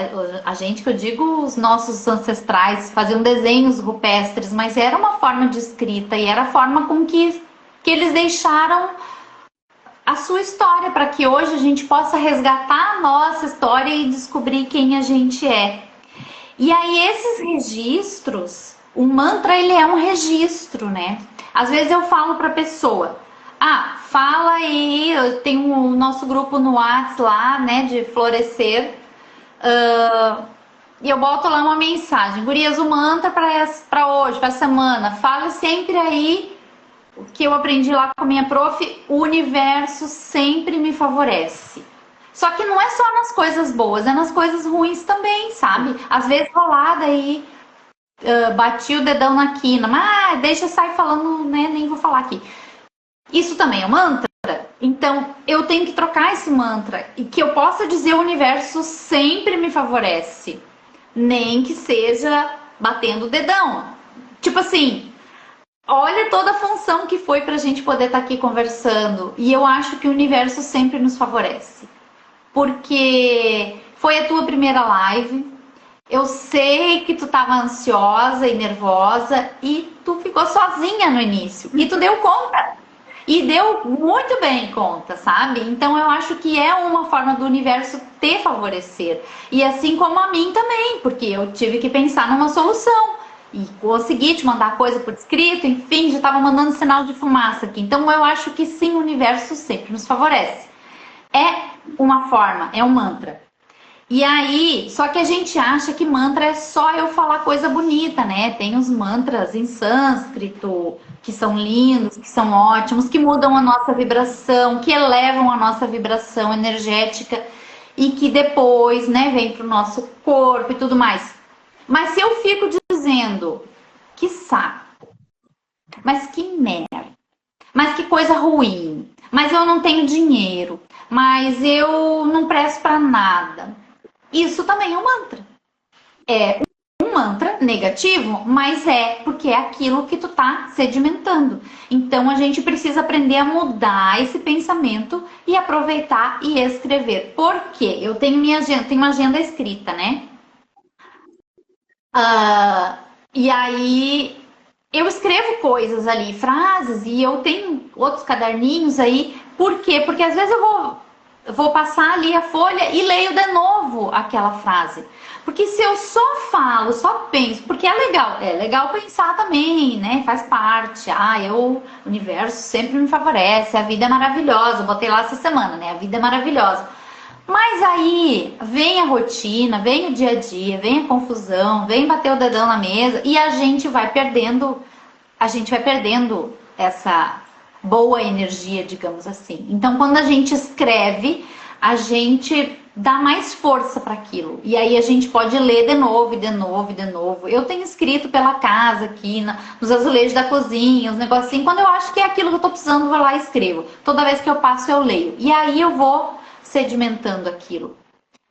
a gente, que eu digo, os nossos ancestrais faziam desenhos rupestres, mas era uma forma de escrita e era a forma com que eles deixaram a sua história, para que hoje a gente possa resgatar a nossa história e descobrir quem a gente é. E aí esses registros, o mantra, ele é um registro, né? Às vezes eu falo para a pessoa, fala aí, eu tenho o nosso grupo no WhatsApp lá, né, de florescer, e eu boto lá uma mensagem, gurias, o mantra para hoje, para semana, fala sempre aí o que eu aprendi lá com a minha prof, o universo sempre me favorece. Só que não é só nas coisas boas, é nas coisas ruins também, sabe? Às vezes rolada aí, bati o dedão na quina, mas deixa eu sair falando, né? Nem vou falar aqui. Isso também é um mantra? Então, eu tenho que trocar esse mantra e que eu possa dizer o universo sempre me favorece. Nem que seja batendo o dedão. Tipo assim, olha toda a função que foi pra gente poder estar aqui conversando. E eu acho que o universo sempre nos favorece. Porque foi a tua primeira live. Eu sei que tu tava ansiosa e nervosa e tu ficou sozinha no início. E tu deu conta. E deu muito bem conta, sabe? Então eu acho que é uma forma do universo te favorecer. E assim como a mim também, porque eu tive que pensar numa solução. E consegui te mandar coisa por escrito, enfim, já estava mandando sinal de fumaça aqui. Então eu acho que sim, o universo sempre nos favorece. É uma forma, é um mantra. E aí, só que a gente acha que mantra é só eu falar coisa bonita, né? Tem os mantras em sânscrito, que são lindos, que são ótimos, que mudam a nossa vibração, que elevam a nossa vibração energética e que depois, né, vem pro nosso corpo e tudo mais. Mas se eu fico dizendo, que saco, mas que merda, mas que coisa ruim, mas eu não tenho dinheiro, mas eu não presto pra nada. Isso também é um mantra. É um mantra negativo, mas é porque é aquilo que tu tá sedimentando. Então a gente precisa aprender a mudar esse pensamento e aproveitar e escrever. Por quê? Eu tenho minha agenda, tenho uma agenda escrita, né? E aí eu escrevo coisas ali, frases, e eu tenho outros caderninhos aí. Por quê? Porque às vezes eu vou passar ali a folha e leio de novo aquela frase. Porque se eu só falo, só penso, porque é legal pensar também, né? Faz parte. O universo sempre me favorece, a vida é maravilhosa. Eu botei lá essa semana, né? A vida é maravilhosa. Mas aí vem a rotina, vem o dia a dia, vem a confusão, vem bater o dedão na mesa e a gente vai perdendo essa boa energia, digamos assim. Então, quando a gente escreve, a gente dá mais força para aquilo. E aí a gente pode ler de novo, e de novo, e de novo. Eu tenho escrito pela casa aqui, nos azulejos da cozinha, os negocinhos. Quando eu acho que é aquilo que eu tô precisando, eu vou lá e escrevo. Toda vez que eu passo, eu leio. E aí eu vou sedimentando aquilo.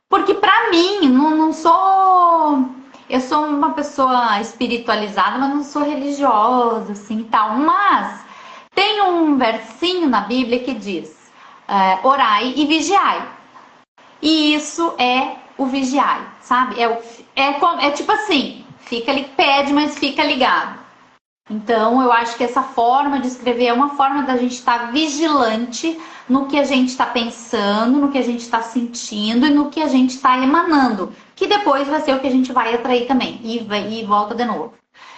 Porque pra mim, não sou... Eu sou uma pessoa espiritualizada, mas não sou religiosa, assim, e tal. Mas tem um versinho na Bíblia que diz, orai e vigiai. E isso é o vigiai, sabe? É tipo assim, fica ali, pede, mas fica ligado. Então, eu acho que essa forma de escrever é uma forma da gente estar vigilante no que a gente está pensando, no que a gente está sentindo e no que a gente está emanando, que depois vai ser o que a gente vai atrair também, e volta de novo.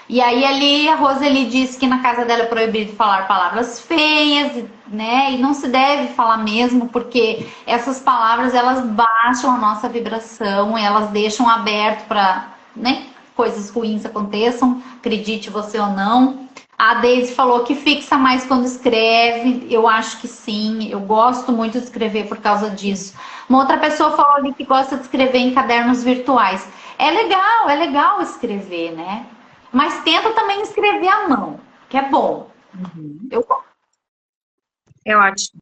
E aí ali a Roseli disse que na casa dela é proibido falar palavras feias, né? E não se deve falar mesmo, porque essas palavras, elas baixam a nossa vibração, elas deixam aberto para, né, coisas ruins aconteçam, acredite você ou não. A Daisy falou que fixa mais quando escreve. Eu acho que sim, eu gosto muito de escrever por causa disso. Uma outra pessoa falou ali que gosta de escrever em cadernos virtuais. É legal escrever, né? Mas tenta também escrever à mão, que é bom. Eu gosto. É ótimo.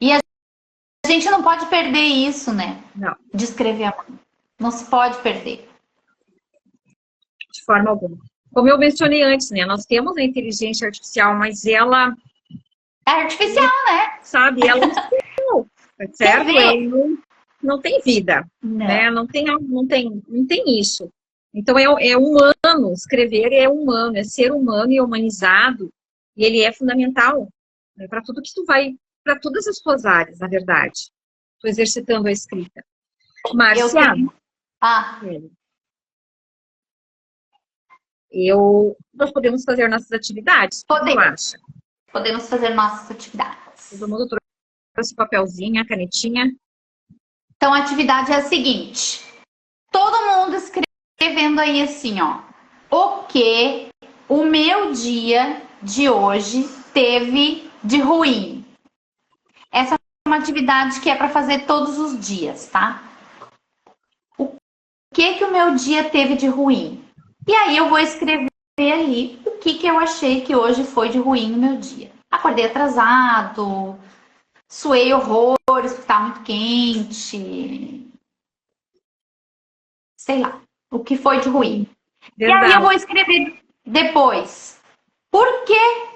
E a gente não pode perder isso, né? Não. De escrever à mão. Não se pode perder. De forma alguma. Como eu mencionei antes, né? Nós temos a inteligência artificial, mas ela É artificial, né? Sabe? Ela certo? Ela não tem vida, né? Não tem isso. Então, é humano, escrever é humano, é ser humano e humanizado, e ele é fundamental, né, para tudo que tu vai, para todas as tuas áreas, na verdade. Estou exercitando a escrita. Márcia, nós podemos fazer nossas atividades? O que tu acha? Podemos fazer nossas atividades. Todo mundo trouxe papelzinho, a canetinha. Então, a atividade é a seguinte. Todo mundo escrevendo aí assim, ó. O que o meu dia de hoje teve de ruim? Essa é uma atividade que é para fazer todos os dias, tá? O que o meu dia teve de ruim? E aí eu vou escrever ali o que eu achei que hoje foi de ruim no meu dia. Acordei atrasado, suei horrores porque tá muito quente. Sei lá, o que foi de ruim. Verdade. E aí eu vou escrever depois. Por que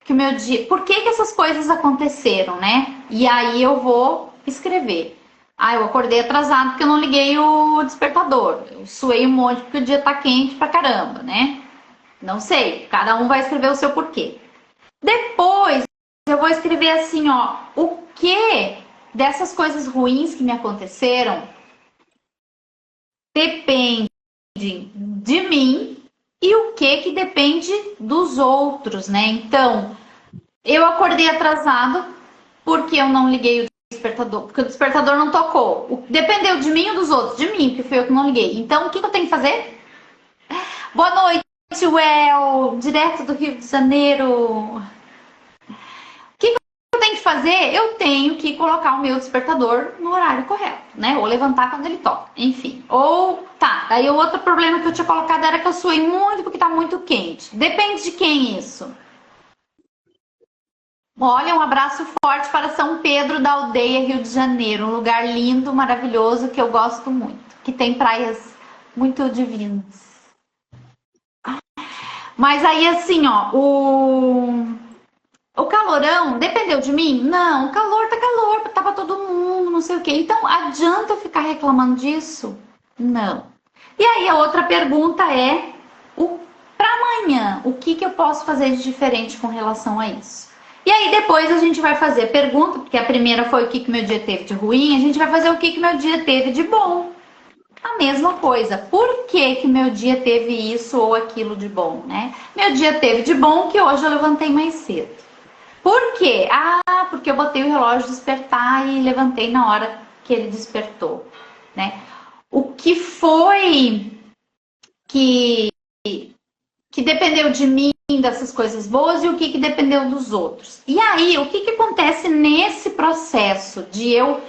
o meu dia... Por que essas coisas aconteceram, né? E aí eu vou escrever. Eu acordei atrasado porque eu não liguei o despertador. Eu suei um monte porque o dia tá quente pra caramba, né? Não sei, cada um vai escrever o seu porquê. Depois eu vou escrever assim, ó, o que dessas coisas ruins que me aconteceram depende de mim e o que depende dos outros, né? Então, eu acordei atrasado porque eu não liguei o despertador, porque o despertador não tocou. Dependeu de mim ou dos outros? De mim, porque fui eu que não liguei. Então, o que eu tenho que fazer? Boa noite, Well, direto do Rio de Janeiro. O que eu tenho que fazer? Eu tenho que colocar o meu despertador no horário correto, né? Ou levantar quando ele toca, enfim. Ou, daí o outro problema que eu tinha colocado era que eu suei muito porque tá muito quente. Depende de quem isso? Olha, um abraço forte para São Pedro da Aldeia, Rio de Janeiro. Um lugar lindo, maravilhoso, que eu gosto muito. Que tem praias muito divinas. Mas aí, assim, ó, o calorão dependeu de mim? Não, o calor tá calor, tava todo mundo, não sei o quê. Então, adianta eu ficar reclamando disso? Não. E aí, a outra pergunta é, para amanhã, o que eu posso fazer de diferente com relação a isso? E aí, depois a gente vai fazer pergunta, porque a primeira foi o que meu dia teve de ruim, a gente vai fazer o que meu dia teve de bom. A mesma coisa. Por que meu dia teve isso ou aquilo de bom, né? Meu dia teve de bom que hoje eu levantei mais cedo. Por quê? Porque eu botei o relógio despertar e levantei na hora que ele despertou, né? O que foi que dependeu de mim, dessas coisas boas, e o que dependeu dos outros. E aí, o que acontece nesse processo de eu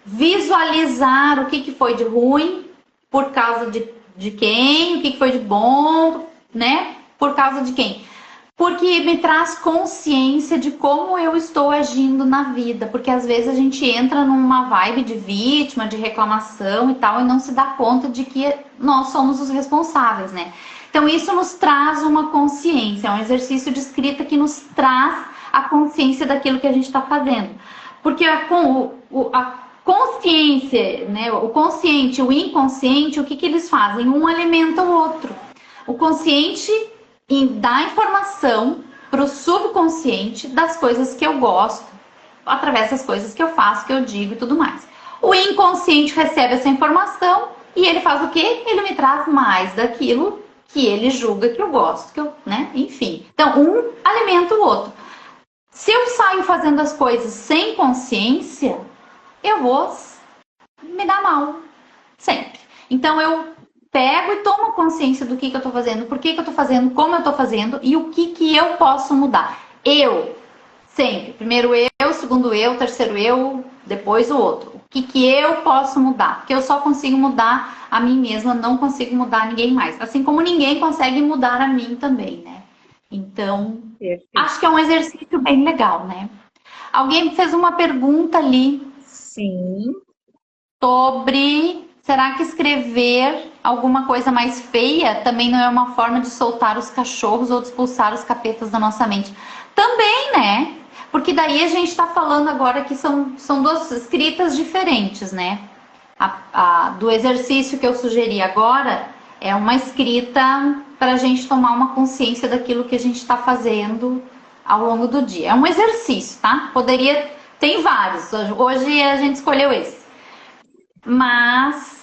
visualizar o que foi de ruim, por causa de quem, o que foi de bom, né? Por causa de quem? Porque me traz consciência de como eu estou agindo na vida. Porque às vezes a gente entra numa vibe de vítima, de reclamação e tal, e não se dá conta de que nós somos os responsáveis, né? Então isso nos traz uma consciência, é um exercício de escrita que nos traz a consciência daquilo que a gente está fazendo. Porque a consciência, né, o consciente, o inconsciente, o que eles fazem? Um alimenta o outro. O consciente dá informação para o subconsciente das coisas que eu gosto, através das coisas que eu faço, que eu digo e tudo mais. O inconsciente recebe essa informação e ele faz o quê? Ele me traz mais daquilo que ele julga que eu gosto, que eu, né? Enfim. Então, um alimenta o outro. Se eu saio fazendo as coisas sem consciência, eu vou me dar mal. Sempre. Então, eu pego e tomo consciência do que eu tô fazendo, por que eu tô fazendo, como eu tô fazendo e o que eu posso mudar. Eu, sempre. Primeiro eu, segundo eu, terceiro eu, depois o outro. O que eu posso mudar? Porque eu só consigo mudar a mim mesma, não consigo mudar ninguém mais. Assim como ninguém consegue mudar a mim também, né? Então, acho que é um exercício bem legal, né? Alguém fez uma pergunta ali. Sim. Sobre, será que escrever alguma coisa mais feia também não é uma forma de soltar os cachorros ou de expulsar os capetas da nossa mente? Também, né? Porque daí a gente está falando agora que são duas escritas diferentes, né? Do exercício que eu sugeri agora é uma escrita para a gente tomar uma consciência daquilo que a gente está fazendo ao longo do dia. É um exercício, tá? Tem vários. Hoje a gente escolheu esse. Mas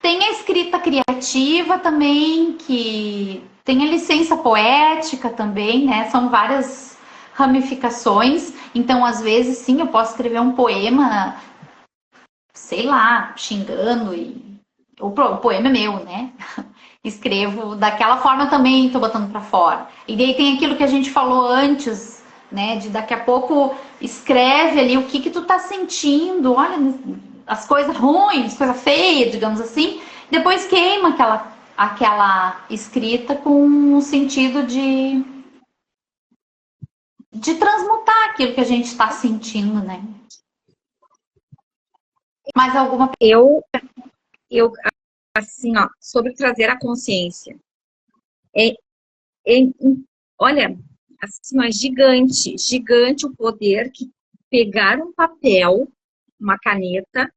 tem a escrita criativa também, que tem a licença poética também, né? São várias ramificações. Então, às vezes, sim, eu posso escrever um poema, sei lá, xingando o poema é meu, né? Escrevo daquela forma também, tô botando para fora. E daí tem aquilo que a gente falou antes, né? De daqui a pouco escreve ali o que tu tá sentindo, olha as coisas ruins, coisa feia, digamos assim. Depois queima aquela escrita com o sentido de transmutar aquilo que a gente está sentindo, né? Mais alguma Eu assim, ó, sobre trazer a consciência. Olha, assim, ó, é gigante o poder que pegar um papel, uma caneta,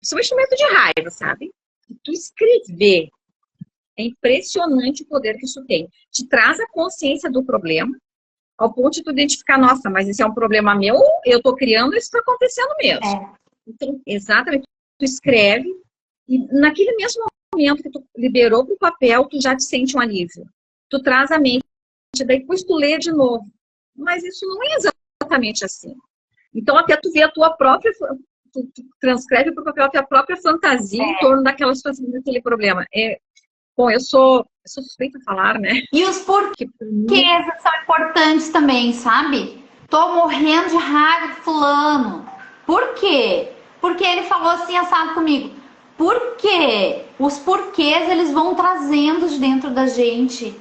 isso é um instrumento de raiva, sabe? E tu escrever. É impressionante o poder que isso tem. Te traz a consciência do problema, ao ponto de tu identificar, nossa, mas esse é um problema meu, eu tô criando, isso tá acontecendo mesmo. Então, exatamente, tu escreve, e naquele mesmo momento que tu liberou pro papel, tu já te sente um alívio. Tu traz a mente, daí depois tu lê de novo. Mas isso não é exatamente assim. Então, até tu vê a tua própria... Tu transcreve para o papel a tua própria fantasia em torno daquela situação, daquele problema. Bom, eu sou suspeita a falar, né? E os porquês são importantes também, sabe? Tô morrendo de raiva de fulano. Por quê? Porque ele falou assim, assado comigo. Por quê? Os porquês, eles vão trazendo de dentro da gente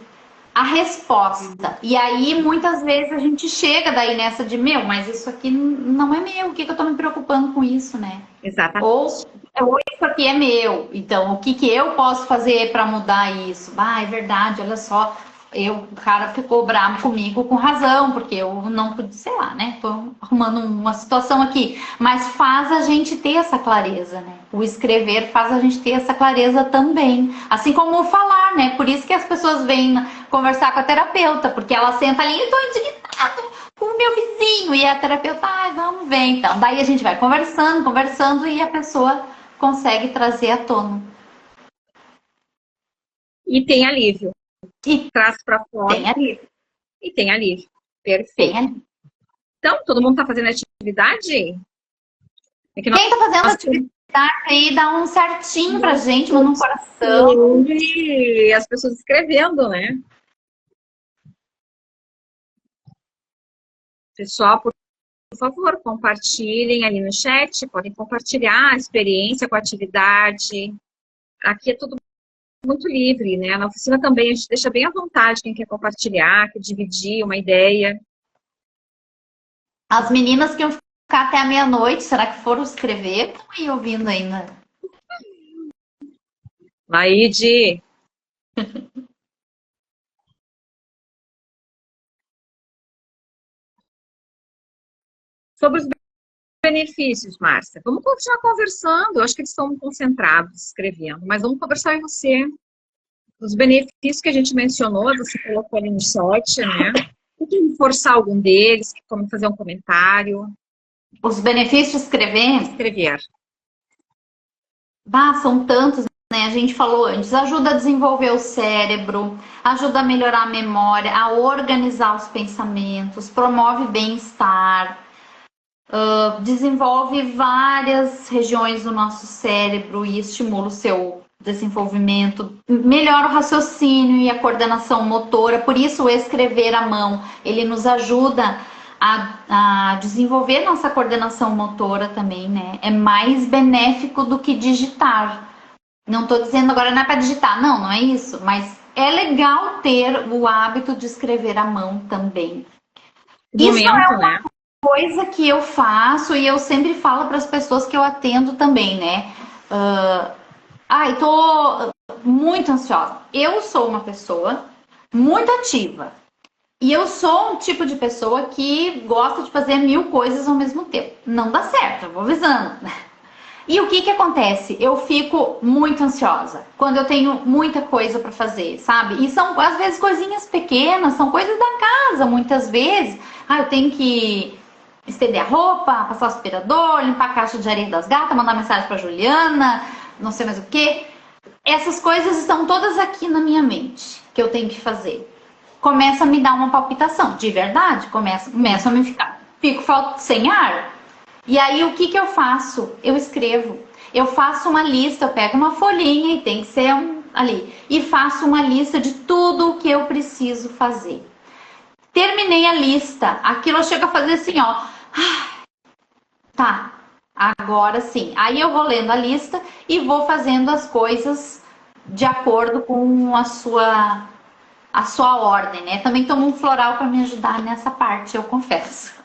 a resposta. E aí, muitas vezes, a gente chega daí nessa de, mas isso aqui não é meu. O que eu tô me preocupando com isso, né? Exatamente. Ou isso aqui é meu. Então, o que eu posso fazer para mudar isso? É verdade, olha só. O cara ficou bravo comigo com razão, porque eu não pude, sei lá, né? Tô arrumando uma situação aqui. Mas faz a gente ter essa clareza, né? O escrever faz a gente ter essa clareza também. Assim como o falar, né? Por isso que as pessoas vêm conversar com a terapeuta, porque ela senta ali e tô indignado com o meu vizinho. E a terapeuta, vamos ver então. Daí a gente vai conversando e a pessoa consegue trazer à tona. E tem alívio. E traz para fora. Tem alívio. E tem alívio. Perfeito. Então, todo mundo está fazendo atividade? Quem está fazendo atividade aí, dá um certinho pra gente, manda um coração. E as pessoas escrevendo, né? Pessoal, por favor, compartilhem ali no chat, podem compartilhar a experiência com a atividade. Aqui é tudo muito livre, né? Na oficina também a gente deixa bem à vontade quem quer compartilhar, quer dividir uma ideia. As meninas que iam ficar até a meia-noite, será que foram escrever? Estão aí ouvindo ainda. Laide. Sobre os benefícios, Márcia. Vamos continuar conversando. Eu acho que eles estão concentrados escrevendo, mas vamos conversar em você. Os benefícios que a gente mencionou, você colocou ali no chat, né? Tem reforçar algum deles, como fazer um comentário. Os benefícios de escrever? Escrever. São tantos, né? A gente falou antes. Ajuda a desenvolver o cérebro, ajuda a melhorar a memória, a organizar os pensamentos, promove bem-estar, desenvolve várias regiões do nosso cérebro e estimula o seu desenvolvimento, melhora o raciocínio e a coordenação motora. Por isso, o escrever à mão, ele nos ajuda a desenvolver nossa coordenação motora também, né? É mais benéfico do que digitar. Não estou dizendo agora não é para digitar, não é isso, mas é legal ter o hábito de escrever à mão também. Isso é uma coisa que eu faço e eu sempre falo para as pessoas que eu atendo também, né? Tô muito ansiosa. Eu sou uma pessoa muito ativa. E eu sou um tipo de pessoa que gosta de fazer 1000 coisas ao mesmo tempo. Não dá certo, eu vou avisando. E o que que acontece? Eu fico muito ansiosa quando eu tenho muita coisa para fazer, sabe? E são às vezes coisinhas pequenas, são coisas da casa, muitas vezes. Ah, eu tenho que estender a roupa, passar o aspirador, limpar a caixa de areia das gatas, mandar mensagem para Juliana, não sei mais o que. Essas coisas estão todas aqui na minha mente que eu tenho que fazer. Começa a me dar uma palpitação, de verdade, começa a me fico sem ar. E aí o que que eu faço? Eu escrevo. Eu faço uma lista, eu pego uma folhinha e tem que ser ali. E faço uma lista de tudo o que eu preciso fazer. Terminei a lista. Aquilo eu chego a fazer assim, ó. Tá, agora sim. Aí eu vou lendo a lista e vou fazendo as coisas de acordo com a sua ordem, né? Também tomo um floral para me ajudar nessa parte, eu confesso.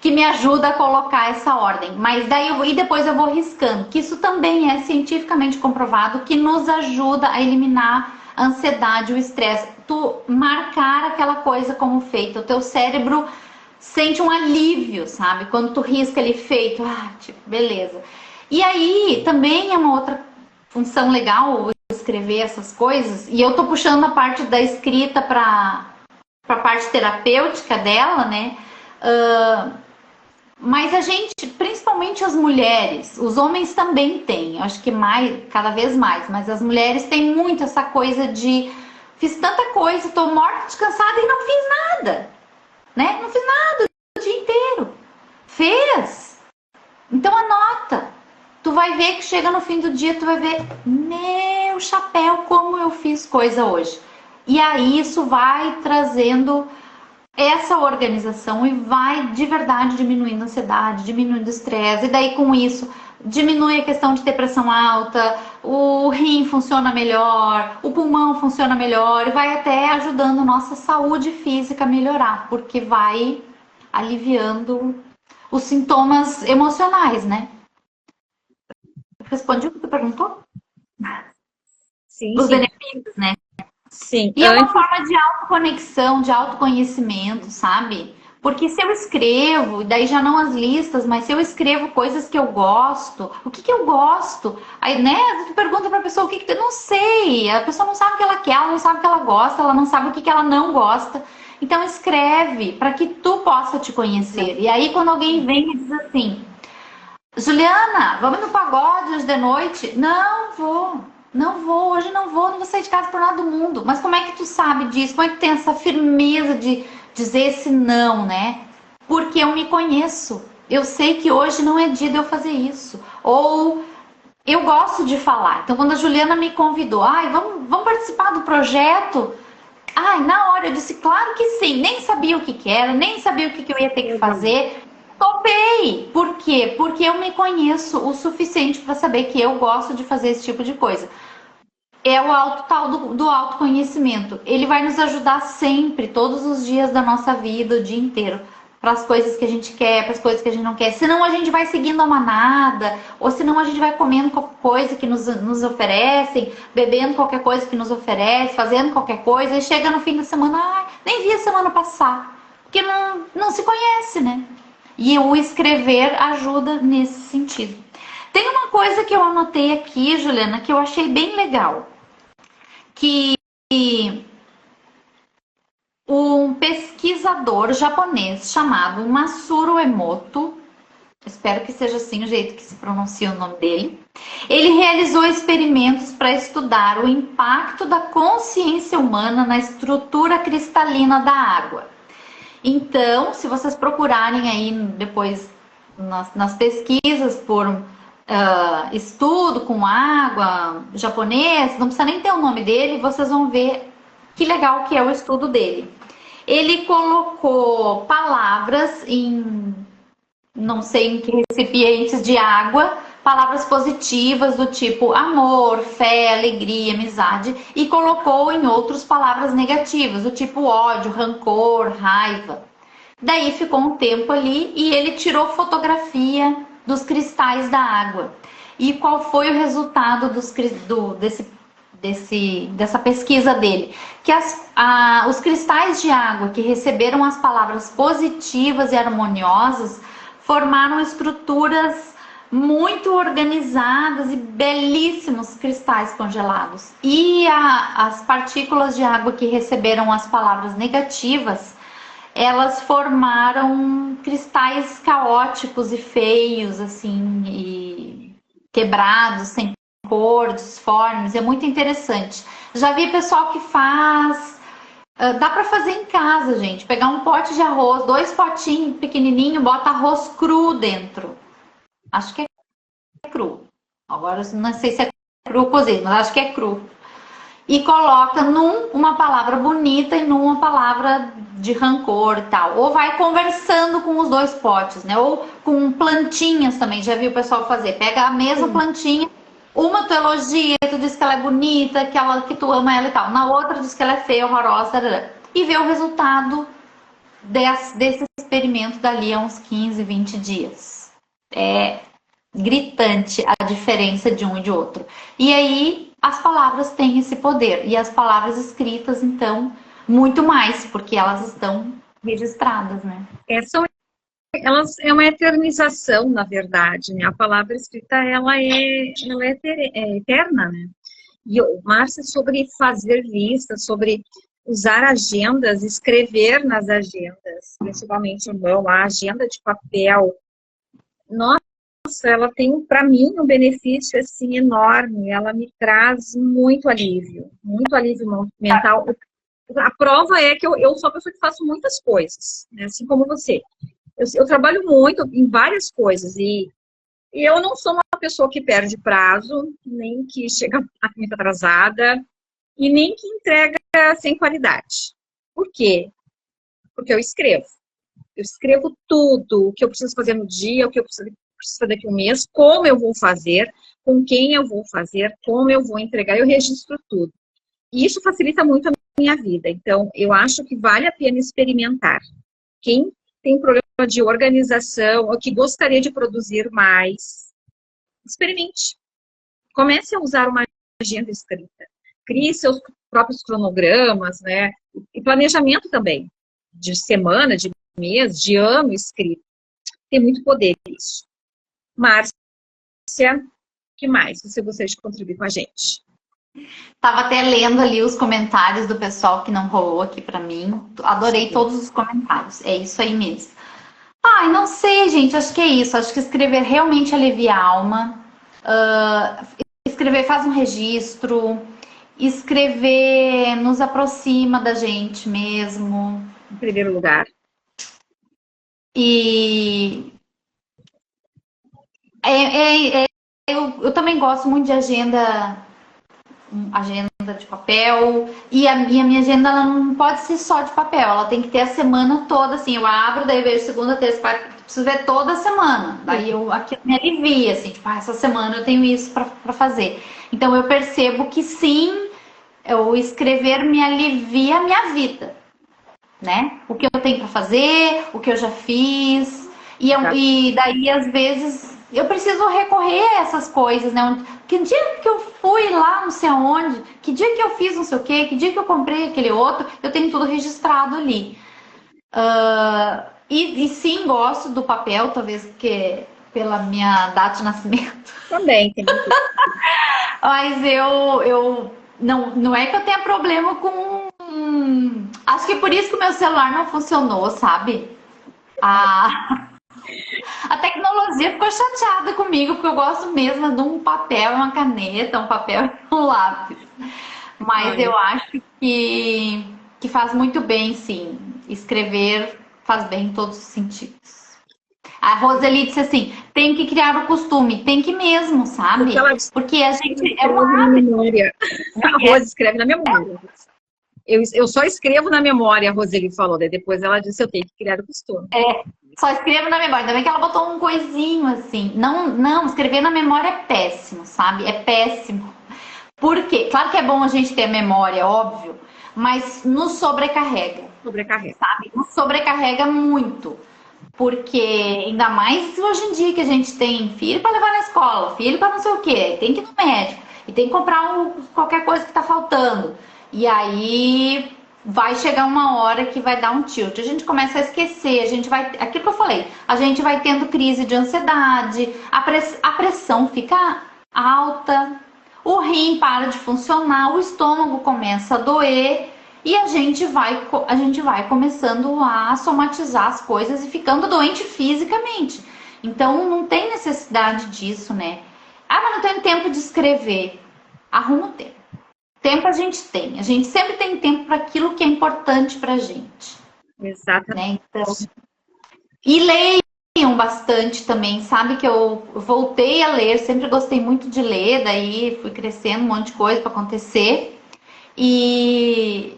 Que me ajuda a colocar essa ordem. Mas daí e depois eu vou riscando, que isso também é cientificamente comprovado, que nos ajuda a eliminar a ansiedade, o estresse. Tu marcar aquela coisa como feita, o teu cérebro sente um alívio, sabe? Quando tu risca ali feito, tipo, beleza. E aí também é uma outra função legal escrever essas coisas, e eu tô puxando a parte da escrita para a parte terapêutica dela, né? Mas a gente, principalmente as mulheres, os homens também têm, acho que cada vez mais, mas as mulheres têm muito essa coisa de fiz tanta coisa, tô morta, descansada e não fiz nada, né? Não fiz nada o dia inteiro. Fez? Então anota. Tu vai ver que chega no fim do dia, tu vai ver, meu chapéu, como eu fiz coisa hoje. E aí isso vai trazendo essa organização e vai de verdade diminuindo a ansiedade, diminuindo o estresse. E daí com isso diminui a questão de ter pressão alta, o rim funciona melhor, o pulmão funciona melhor e vai até ajudando nossa saúde física a melhorar, porque vai aliviando os sintomas emocionais, né? Respondi o que tu perguntou? Sim, Os sim. benefícios, né? Sim. E é uma forma de autoconexão, de autoconhecimento, sabe? Porque se eu escrevo, e daí já não as listas, mas se eu escrevo coisas que eu gosto, o que que eu gosto? Aí, né, tu pergunta pra pessoa o que que tu... Não sei, a pessoa não sabe o que ela quer, ela não sabe o que ela gosta, ela não sabe o que que ela não gosta. Então escreve para que tu possa te conhecer. E aí quando alguém vem e diz assim, Juliana, vamos no pagode hoje de noite? Não vou, hoje não vou sair de casa por nada do mundo. Mas como é que tu sabe disso? Como é que tu tem essa firmeza de dizer esse não, né? Porque eu me conheço. Eu sei que hoje não é dia de eu fazer isso. Ou eu gosto de falar. Então quando a Juliana me convidou, vamos participar do projeto? Na hora eu disse, claro que sim. Nem sabia o que era, nem sabia o que eu ia ter que fazer. Topei! Por quê? Porque eu me conheço o suficiente para saber que eu gosto de fazer esse tipo de coisa. É o tal do autoconhecimento. Ele vai nos ajudar sempre, todos os dias da nossa vida, o dia inteiro, para as coisas que a gente quer, para as coisas que a gente não quer. Senão a gente vai seguindo a manada, ou senão a gente vai comendo qualquer coisa que nos oferecem, bebendo qualquer coisa que nos oferece, fazendo qualquer coisa, e chega no fim da semana, nem vi a semana passar. Porque não se conhece, né? E o escrever ajuda nesse sentido. Tem uma coisa que eu anotei aqui, Juliana, que eu achei bem legal. Que um pesquisador japonês chamado Masaru Emoto, espero que seja assim o jeito que se pronuncia o nome dele, ele realizou experimentos para estudar o impacto da consciência humana na estrutura cristalina da água. Então, se vocês procurarem aí depois nas pesquisas por estudo com água japonês, não precisa nem ter o nome dele, vocês vão ver que legal que é o estudo dele. Ele colocou palavras em, não sei em que recipientes de água, palavras positivas do tipo amor, fé, alegria, amizade, e colocou em outros palavras negativas, do tipo ódio, rancor, raiva. Daí ficou um tempo ali e ele tirou fotografia dos cristais da água. E qual foi o resultado dessa pesquisa dele, que os cristais de água que receberam as palavras positivas e harmoniosas formaram estruturas muito organizadas e belíssimos cristais congelados. E as partículas de água que receberam as palavras negativas, elas formaram cristais caóticos e feios, assim, e quebrados, sem cor, disformes. É muito interessante. Já vi pessoal que faz... Dá para fazer em casa, gente. Pegar um pote de arroz, 2 potinhos pequenininhos, bota arroz cru dentro. Acho que é cru. Agora não sei se é cru ou cozido, mas acho que é cru. E coloca uma palavra bonita e numa palavra de rancor e tal. Ou vai conversando com os 2 potes, né? Ou com plantinhas também. Já vi o pessoal fazer. Pega a mesma plantinha, uma tu elogia, tu diz que ela é bonita, que tu ama ela e tal. Na outra diz que ela é feia, horrorosa, tarará. E vê o resultado desse experimento dali a uns 15, 20 dias. É gritante a diferença de um e de outro. E aí as palavras têm esse poder. E as palavras escritas, então, muito mais, porque elas estão registradas, né? Elas é uma eternização, na verdade, né? A palavra escrita, ela é eterna, né? E o Márcia, sobre fazer listas, sobre usar agendas, escrever nas agendas, principalmente a agenda de papel. Nossa, ela tem, para mim, um benefício, assim, enorme. Ela me traz muito alívio mental. A prova é que eu sou uma pessoa que faço muitas coisas, né? Assim como você. Eu trabalho muito em várias coisas e eu não sou uma pessoa que perde prazo, nem que chega muito atrasada e nem que entrega sem qualidade. Por quê? Porque eu escrevo. Eu escrevo tudo, o que eu preciso fazer no dia, o que eu preciso fazer daqui a um mês, como eu vou fazer, com quem eu vou fazer, como eu vou entregar, eu registro tudo. E isso facilita muito a minha vida. Então, eu acho que vale a pena experimentar. Quem tem problema de organização ou que gostaria de produzir mais, experimente. Comece a usar uma agenda escrita. Crie seus próprios cronogramas, né? E planejamento também, de semana, de mês, de ano escrito. Tem muito poder isso. Márcia, o que mais você gostaria de contribuir com a gente? Tava até lendo ali os comentários do pessoal que não rolou aqui para mim. Adorei todos os comentários. É isso aí mesmo. Ai, não sei, gente. Acho que é isso. Acho que escrever realmente alivia a alma. Escrever faz um registro. Escrever nos aproxima da gente mesmo. Em primeiro lugar. E eu também gosto muito de agenda de papel, e a minha agenda ela não pode ser só de papel, ela tem que ter a semana toda, assim, eu abro, daí vejo segunda, terça, quarta, preciso ver toda a semana, daí aquilo me alivia, assim, tipo, essa semana eu tenho isso pra fazer. Então eu percebo que sim, o escrever me alivia a minha vida, né? O que eu tenho pra fazer, o que eu já fiz, e daí às vezes eu preciso recorrer a essas coisas, né? Que dia que eu fui lá, não sei aonde, que dia que eu fiz não sei o quê, que dia que eu comprei aquele outro, eu tenho tudo registrado ali. E sim, gosto do papel, talvez que pela minha data de nascimento. Também tem. Mas eu não é que eu tenha problema com... Acho que é por isso que o meu celular não funcionou, sabe? A tecnologia ficou chateada comigo, porque eu gosto mesmo de um papel e uma caneta, um papel e um lápis. Mas eu acho que faz muito bem, sim. Escrever faz bem em todos os sentidos. A Roseli disse assim, tem que criar o costume. Tem que mesmo, sabe? Porque a gente é uma memória. A Rose escreve na memória. Eu só escrevo na memória, a Roseli falou. Daí depois ela disse, eu tenho que criar o costume. Só escrevo na memória. Ainda bem que ela botou um coisinho assim. Não, escrever na memória é péssimo, sabe? É péssimo. Por quê? Claro que é bom a gente ter a memória, óbvio. Mas nos sobrecarrega. Sabe? Nos sobrecarrega muito. Porque, ainda mais hoje em dia que a gente tem filho para levar na escola, filho para não sei o quê, tem que ir no médico. E tem que comprar qualquer coisa que tá faltando. E aí vai chegar uma hora que vai dar um tilt. A gente começa a esquecer, a gente vai... Aquilo que eu falei, a gente vai tendo crise de ansiedade, a pressão fica alta, o rim para de funcionar, o estômago começa a doer e a gente vai começando a somatizar as coisas e ficando doente fisicamente. Então não tem necessidade disso, né? Ah, mas não tenho tempo de escrever. Arruma o tempo. Tempo a gente tem. A gente sempre tem tempo para aquilo que é importante pra gente. Exatamente. Né? Então, e leiam bastante também, sabe que eu voltei a ler, sempre gostei muito de ler, daí fui crescendo, um monte de coisa para acontecer. E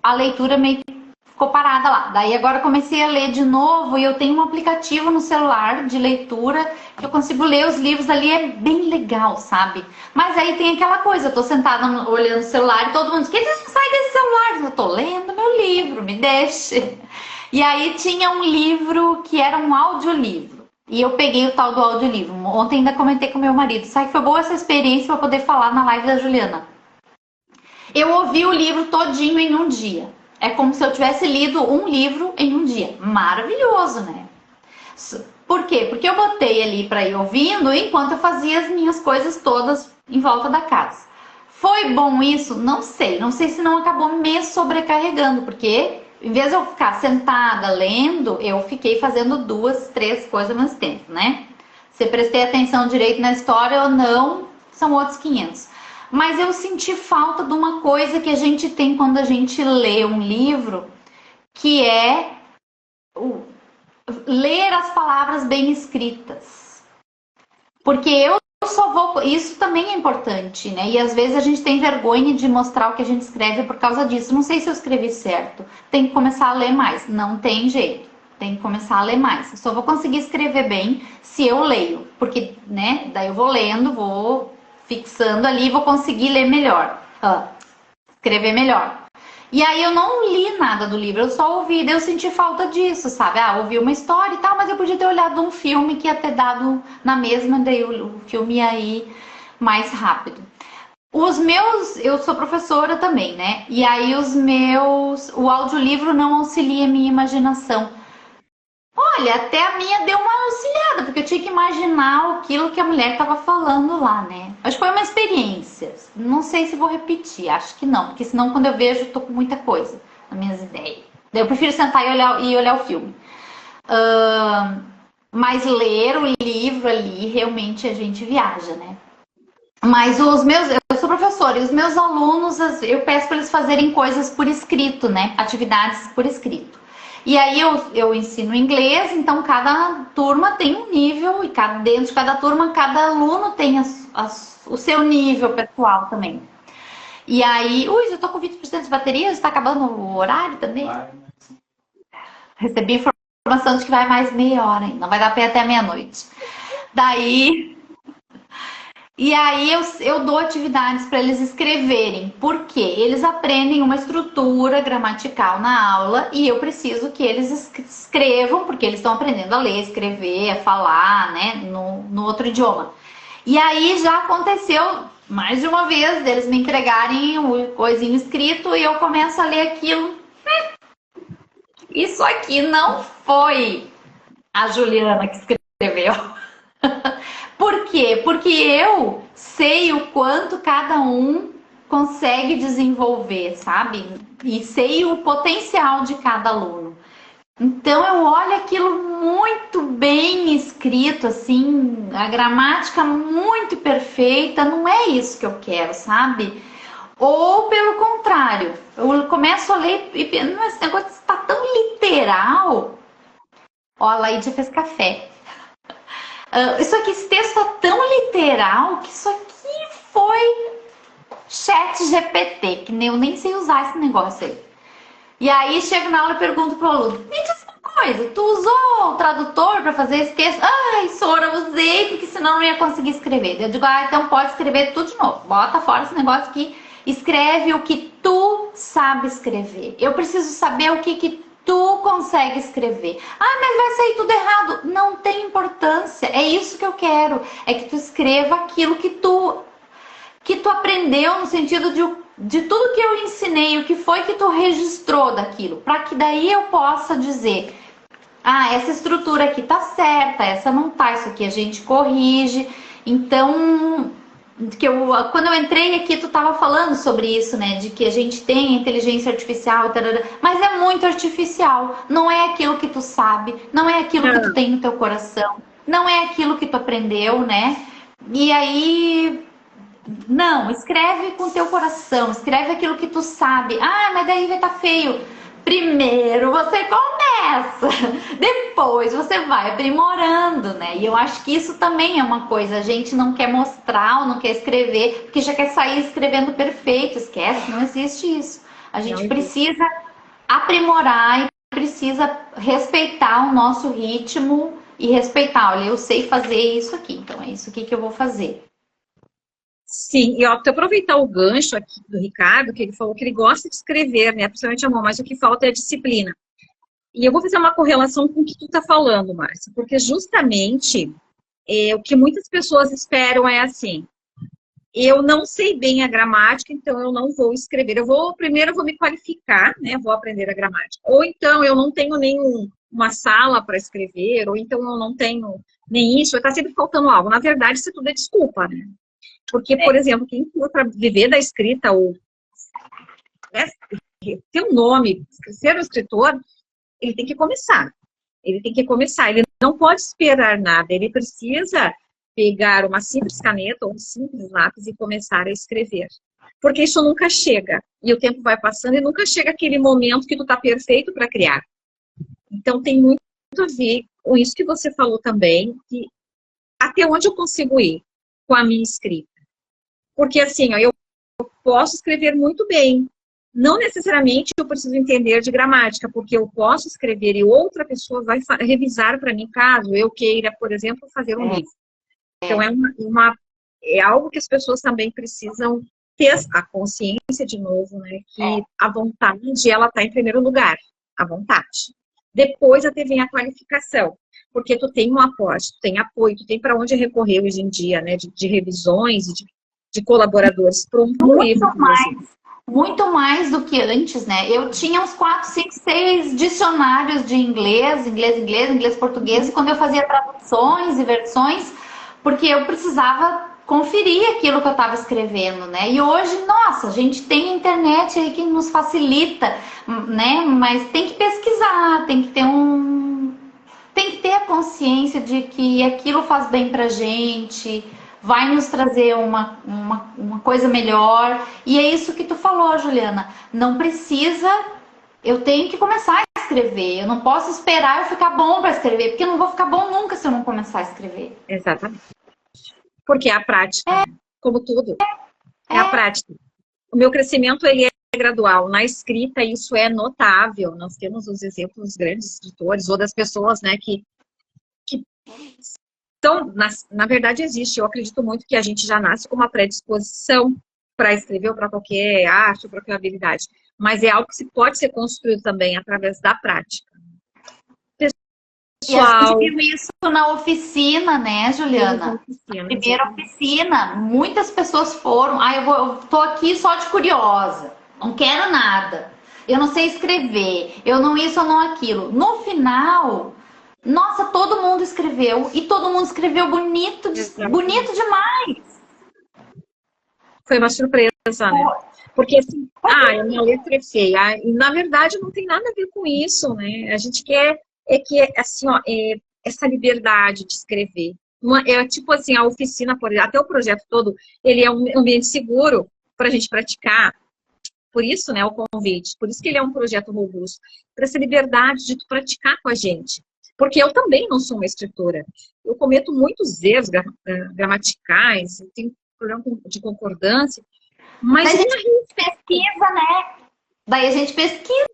a leitura meio que ficou parada lá. Daí agora comecei a ler de novo e eu tenho um aplicativo no celular de leitura que eu consigo ler os livros ali, é bem legal, sabe? Mas aí tem aquela coisa, eu tô sentada olhando o celular e todo mundo diz, que você não sai desse celular? Eu tô lendo meu livro, me deixe. E aí tinha um livro que era um audiolivro. E eu peguei o tal do audiolivro. Ontem ainda comentei com meu marido. Sabe que foi boa essa experiência para poder falar na live da Juliana. Eu ouvi o livro todinho em um dia. É como se eu tivesse lido um livro em um dia. Maravilhoso, né? Por quê? Porque eu botei ali para ir ouvindo enquanto eu fazia as minhas coisas todas em volta da casa. Foi bom isso? Não sei. Não sei se não acabou me sobrecarregando, porque em vez de eu ficar sentada lendo, eu fiquei fazendo 2, 3 coisas ao mesmo tempo, né? Se prestei atenção direito na história ou não, são outros 500. Mas eu senti falta de uma coisa que a gente tem quando a gente lê um livro, que é ler as palavras bem escritas. Porque eu só vou... Isso também é importante, né? E às vezes a gente tem vergonha de mostrar o que a gente escreve por causa disso. Não sei se eu escrevi certo. Tem que começar a ler mais. Não tem jeito. Tem que começar a ler mais. Eu só vou conseguir escrever bem se eu leio. Porque, né? Daí eu vou lendo, vou fixando ali e vou conseguir ler melhor. Escrever melhor. E aí eu não li nada do livro, eu só ouvi, daí eu senti falta disso, sabe? Ouvi uma história e tal, mas eu podia ter olhado um filme que ia ter dado na mesma, daí o filme ia ir mais rápido. Eu sou professora também, né? E aí o audiolivro não auxilia a minha imaginação. Olha, até a minha deu uma auxiliada, porque eu tinha que imaginar aquilo que a mulher estava falando lá, né? Acho que foi uma experiência. Não sei se vou repetir, acho que não, porque senão quando eu vejo eu tô com muita coisa nas minhas ideias. Daí eu prefiro sentar e olhar o filme. Mas ler o livro ali, realmente a gente viaja, né? Mas eu sou professora e os meus alunos, eu peço para eles fazerem coisas por escrito, né? Atividades por escrito. E aí eu ensino inglês, então cada turma tem um nível e dentro de cada turma, cada aluno tem o seu nível pessoal também. E aí, já tô com 20% de bateria, está acabando o horário também? Recebi informação de que vai mais meia hora ainda, não vai dar pé até meia-noite. E aí eu dou atividades para eles escreverem, porque eles aprendem uma estrutura gramatical na aula e eu preciso que eles escrevam, porque eles estão aprendendo a ler, escrever, a falar, né, no outro idioma. E aí já aconteceu mais de uma vez deles me entregarem o coisinho escrito e eu começo a ler aquilo. Isso aqui não foi a Juliana que escreveu. Por quê? Porque eu sei o quanto cada um consegue desenvolver, sabe? E sei o potencial de cada aluno. Então eu olho aquilo muito bem escrito, assim, a gramática muito perfeita, não é isso que eu quero, sabe? Ou pelo contrário, eu começo a ler e penso, esse negócio está tão literal. Ó, a Laíde fez café. Esse texto é tão literal que isso aqui foi chat GPT, que eu nem sei usar esse negócio aí. E aí chego na aula e pergunto pro aluno, me diz uma coisa, tu usou o tradutor para fazer esse texto? Ai, Sora, usei, porque senão não ia conseguir escrever. Eu digo, então pode escrever tudo de novo. Bota fora esse negócio aqui, escreve o que tu sabe escrever. Eu preciso saber o que tu consegue escrever. Mas vai sair tudo errado. Não tem importância. É isso que eu quero. É que tu escreva aquilo que tu que tu aprendeu no sentido de tudo que eu ensinei, o que foi que tu registrou daquilo, para que daí eu possa dizer, ah, essa estrutura aqui tá certa, essa não tá, isso aqui a gente corrige. Então, quando eu entrei aqui, tu tava falando sobre isso, né? De que a gente tem inteligência artificial, tarará, mas é muito artificial. Não é aquilo que tu sabe, não é aquilo que tu tem no teu coração, não é aquilo que tu aprendeu, né? E aí, não, escreve com teu coração, escreve aquilo que tu sabe. Ah, mas daí vai estar feio. Primeiro você começa, depois você vai aprimorando, né? E eu acho que isso também é uma coisa, a gente não quer mostrar ou não quer escrever, porque já quer sair escrevendo perfeito, esquece, não existe isso. A gente precisa aprimorar e precisa respeitar o nosso ritmo e respeitar, olha, eu sei fazer isso aqui, então é isso aqui que eu vou fazer. Sim, e ó, para aproveitar o gancho aqui do Ricardo, que ele falou que ele gosta de escrever, né, principalmente amor, mas o que falta é a disciplina. E eu vou fazer uma correlação com o que tu tá falando, Márcia, porque justamente o que muitas pessoas esperam é assim, eu não sei bem a gramática, então eu não vou escrever. Primeiro eu vou me qualificar, né, vou aprender a gramática. Ou então eu não tenho uma sala para escrever, ou então eu não tenho nem isso, está sempre faltando algo. Na verdade, isso tudo é desculpa, né? Porque, por exemplo, quem for para viver da escrita ou ter um nome, ser um escritor, ele tem que começar. Ele tem que começar. Ele não pode esperar nada. Ele precisa pegar uma simples caneta ou um simples lápis e começar a escrever. Porque isso nunca chega. E o tempo vai passando e nunca chega aquele momento que tu tá perfeito para criar. Então, tem muito a ver com isso que você falou também, que até onde eu consigo ir com a minha escrita. Porque, assim, ó, eu posso escrever muito bem. Não necessariamente eu preciso entender de gramática, porque eu posso escrever e outra pessoa vai revisar para mim, caso eu queira, por exemplo, fazer um livro. Então, é algo que as pessoas também precisam ter a consciência, de novo, né, que a vontade, ela está em primeiro lugar, a vontade. Depois até vem a qualificação, porque tu tem um aporte, tu tem apoio, tu tem para onde recorrer hoje em dia, né, de revisões, de colaboradores para um livro. Muito mais do que antes, né? Eu tinha uns 4, 5, 6 dicionários de inglês, português, e quando eu fazia traduções e versões, porque eu precisava conferir aquilo que eu estava escrevendo, né? E hoje, nossa, a gente tem a internet aí que nos facilita, né? Mas tem que pesquisar, tem que ter a consciência de que aquilo faz bem pra gente, vai nos trazer uma coisa melhor. E é isso que tu falou, Juliana. Não precisa, eu tenho que começar a escrever. Eu não posso esperar eu ficar bom para escrever, porque eu não vou ficar bom nunca se eu não começar a escrever. Exatamente. Porque é a prática, como tudo. É a prática. O meu crescimento, ele é gradual. Na escrita, isso é notável. Nós temos os exemplos dos grandes escritores ou das pessoas, né, que então, na verdade, existe. Eu acredito muito que a gente já nasce com uma predisposição para escrever ou para qualquer arte ou para qualquer habilidade. Mas é algo que pode ser construído também através da prática. Pessoal... E a gente viu isso na oficina, né, Juliana? Primeira oficina. Muitas pessoas foram. Eu tô aqui só de curiosa. Não quero nada. Eu não sei escrever. Eu não isso ou não aquilo. No final... Nossa, todo mundo escreveu. E todo mundo escreveu bonito, bonito demais. Foi uma surpresa, né? Porque assim, a minha letra é feia. E na verdade não tem nada a ver com isso, né? A gente quer assim, ó, essa liberdade de escrever. Tipo assim, a oficina, até o projeto todo, ele é um ambiente seguro para a gente praticar. Por isso, né, o convite. Por isso que ele é um projeto robusto. Para essa liberdade de tu praticar com a gente. Porque eu também não sou uma escritora. Eu cometo muitos erros gramaticais, eu tenho problema de concordância. Mas a gente pesquisa, né? Daí a gente pesquisa.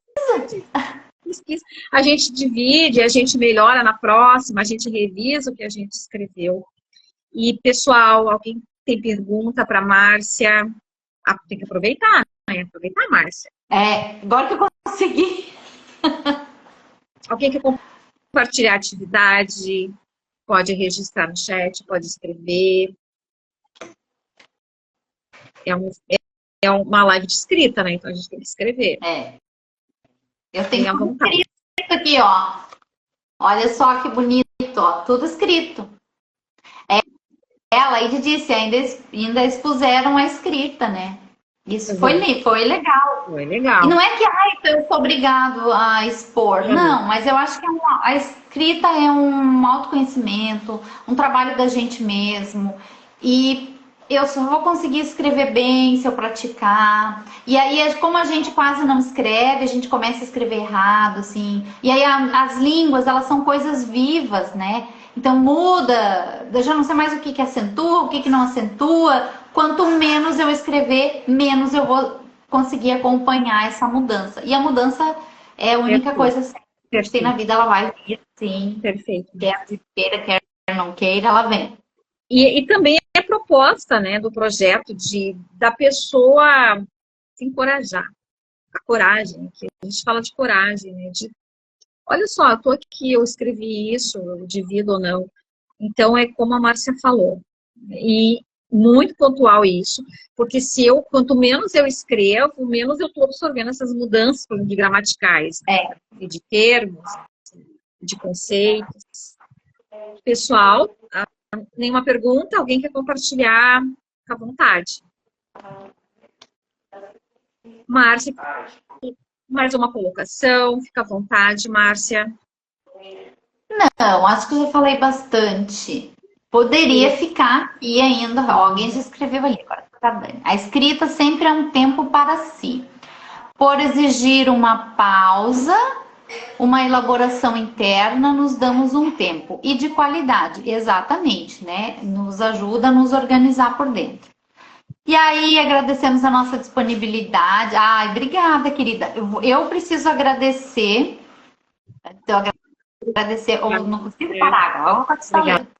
A gente divide, a gente melhora na próxima, a gente revisa o que a gente escreveu. E, pessoal, alguém tem pergunta para a Márcia? Tem que aproveitar, né? Aproveitar, Márcia. Agora que eu consegui. Alguém quer compartilhar a atividade, pode registrar no chat, pode escrever. é, um, é uma live de escrita, né? Então a gente tem que escrever. Eu tenho tudo escrito aqui, ó. Olha só que bonito, ó. Tudo escrito. Ela aí disse, ainda expuseram a escrita, né? Isso foi legal. Foi legal. E não é que eu sou obrigado a expor. Não, mas eu acho que a escrita é um autoconhecimento, um trabalho da gente mesmo. E eu só vou conseguir escrever bem se eu praticar. E aí, como a gente quase não escreve, a gente começa a escrever errado, assim. E aí as línguas, elas são coisas vivas, né? Então muda, eu já não sei mais o que acentua, o que não acentua. Quanto menos eu escrever, menos eu vou conseguir acompanhar essa mudança. E a mudança é a única coisa que a gente tem na vida, ela vai vir, sim. Perfeito. Quer não queira, ela vem. E também é proposta, né, do projeto da pessoa se encorajar. A coragem, que a gente fala de coragem, né, olha só, eu tô aqui, eu escrevi isso, eu divido ou não. Então, é como a Márcia falou. E muito pontual isso, porque quanto menos eu escrevo, menos eu estou absorvendo essas mudanças de gramaticais, de termos, de conceitos. Pessoal, nenhuma pergunta? Alguém quer compartilhar? Fica à vontade. Márcia, mais uma colocação? Fica à vontade, Márcia. Não, acho que eu já falei bastante. Poderia ficar aqui ainda. Alguém já escreveu ali, agora tá dando. A escrita sempre é um tempo para si. Por exigir uma pausa, uma elaboração interna, nos damos um tempo. E de qualidade, exatamente, né? Nos ajuda a nos organizar por dentro. E aí, agradecemos a nossa disponibilidade. Ai, obrigada, querida. Eu preciso agradecer. Então, agradecer. Eu não consigo parar agora. Eu vou continuar lendo.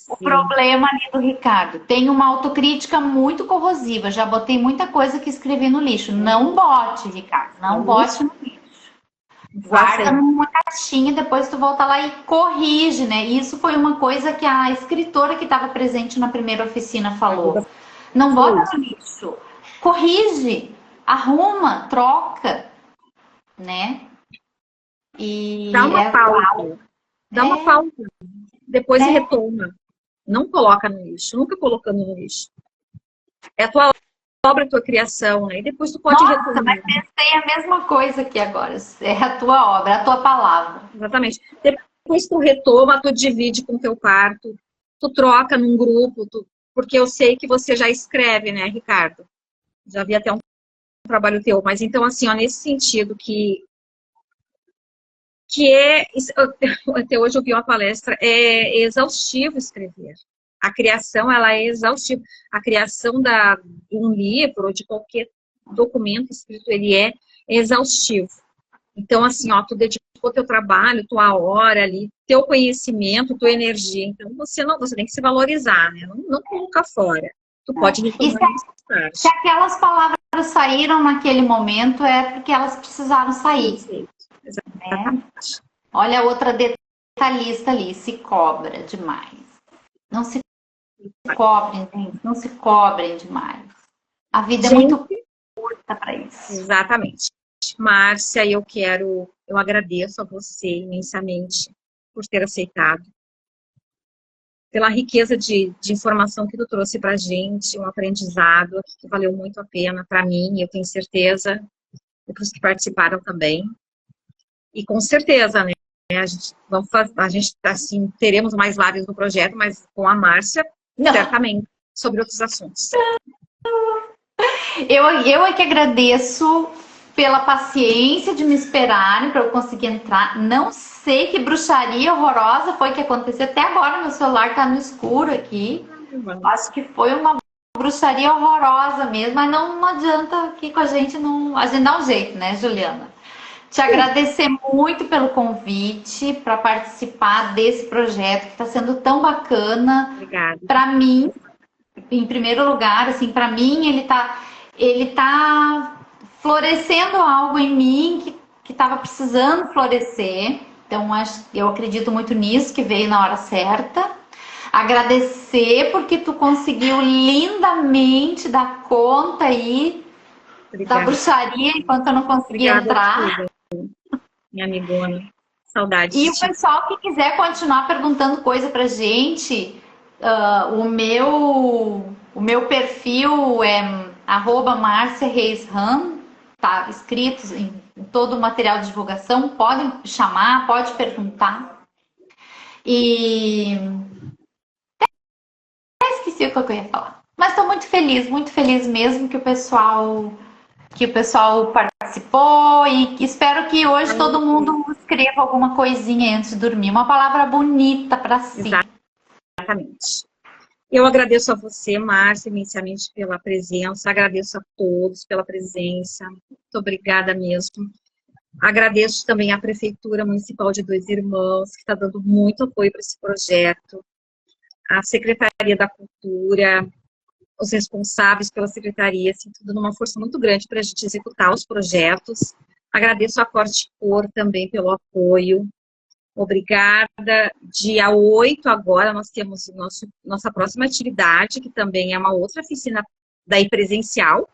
O problema ali do Ricardo. Tem uma autocrítica muito corrosiva. Já botei muita coisa que escrevi no lixo. Não bote, Ricardo. Não bote no lixo. Guarda numa caixinha, depois tu volta lá e corrige, né? Isso foi uma coisa que a escritora que estava presente na primeira oficina falou. Não bota no lixo. Corrige, arruma, troca, né? E dá uma pausa. Dá uma pausa. Depois retoma. Não coloca no lixo. Nunca colocando no lixo. É a tua obra, a tua criação, né? E depois tu pode retomar. Mas pensei a mesma coisa aqui agora. É a tua obra, a tua palavra. Exatamente. Depois tu retoma, tu divide com o teu quarto, tu troca num grupo, porque eu sei que você já escreve, né, Ricardo? Já vi até um trabalho teu. Mas então, assim, ó, nesse sentido até hoje eu vi uma palestra, é exaustivo escrever. A criação, ela é exaustiva. A criação de um livro ou de qualquer documento escrito, ele é exaustivo. Então, assim, ó, tu dedicou teu trabalho, tua hora ali, teu conhecimento, tua energia. Então, você tem que se valorizar, né? Não colocar fora. Tu pode retomar mais tarde. Se aquelas palavras saíram naquele momento, é porque elas precisaram sair. Sim. Exatamente. Olha a outra detalhista ali, se cobra demais. Não se cobrem, gente, não se cobrem demais. A vida é muito curta para isso. Exatamente. Márcia, eu agradeço a você imensamente por ter aceitado, pela riqueza de informação que tu trouxe pra gente, um aprendizado que valeu muito a pena para mim, eu tenho certeza, e para os que participaram também. E com certeza, né, a gente assim, teremos mais lives no projeto, mas com a Márcia, certamente, sobre outros assuntos. Eu é que agradeço pela paciência de me esperarem para eu conseguir entrar. Não sei que bruxaria horrorosa foi que aconteceu. Até agora meu celular tá no escuro aqui. Acho que foi uma bruxaria horrorosa mesmo, mas não adianta aqui com a gente dá um jeito, né, Juliana? Te agradecer muito pelo convite para participar desse projeto que está sendo tão bacana. Obrigada. Para mim, em primeiro lugar, assim, para mim ele tá florescendo algo em mim que estava precisando florescer. Então, eu acredito muito nisso, que veio na hora certa. agradecer porque tu conseguiu lindamente dar conta aí da bruxaria enquanto eu não consegui entrar. Minha amigona. Saudades. E o pessoal que quiser continuar perguntando coisa pra gente, o meu perfil é @MarciaReisRan, tá escrito em todo o material de divulgação. Podem chamar, pode perguntar. E esqueci o que eu ia falar. Mas estou muito feliz mesmo que o pessoal participou e espero que hoje todo mundo escreva alguma coisinha antes de dormir. Uma palavra bonita para si. Exatamente. Eu agradeço a você, Márcia, inicialmente pela presença, agradeço a todos pela presença, muito obrigada mesmo. Agradeço também à Prefeitura Municipal de Dois Irmãos, que está dando muito apoio para esse projeto, a Secretaria da Cultura, os responsáveis pela Secretaria, assim, tudo numa força muito grande para a gente executar os projetos. Agradeço a Corte Cor também pelo apoio. Obrigada. Dia 8 agora nós temos nossa próxima atividade, que também é uma outra oficina daí presencial,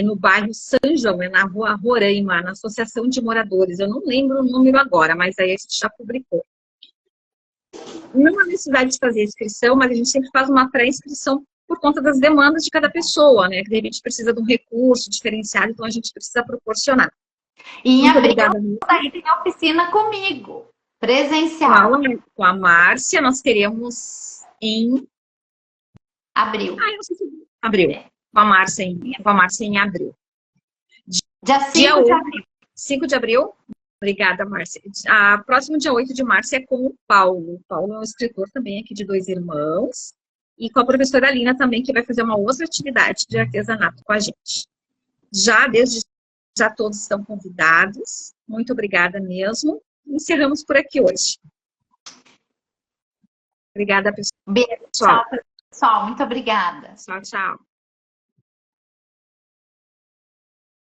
no bairro São João, na rua Roraima, na Associação de Moradores. Eu não lembro o número agora, mas aí a gente já publicou. Não há necessidade de fazer inscrição, mas a gente sempre faz uma pré-inscrição por conta das demandas de cada pessoa, né? Que de repente precisa de um recurso diferenciado, então a gente precisa proporcionar. E em abril, daí tem a oficina comigo, presencial. Com a Márcia, nós teremos em abril. Eu não sei se... Abril. Com a Márcia em abril. Dia 5 de abril. 5 de abril? Obrigada, Márcia. Próximo dia 8 de março é com o Paulo. O Paulo é um escritor também aqui de Dois Irmãos. E com a professora Lina também, que vai fazer uma outra atividade de artesanato com a gente. Desde já todos estão convidados. Muito obrigada mesmo. Encerramos por aqui hoje. Obrigada, pessoal. Beijo, tchau, pessoal. Muito obrigada. Tchau, tchau.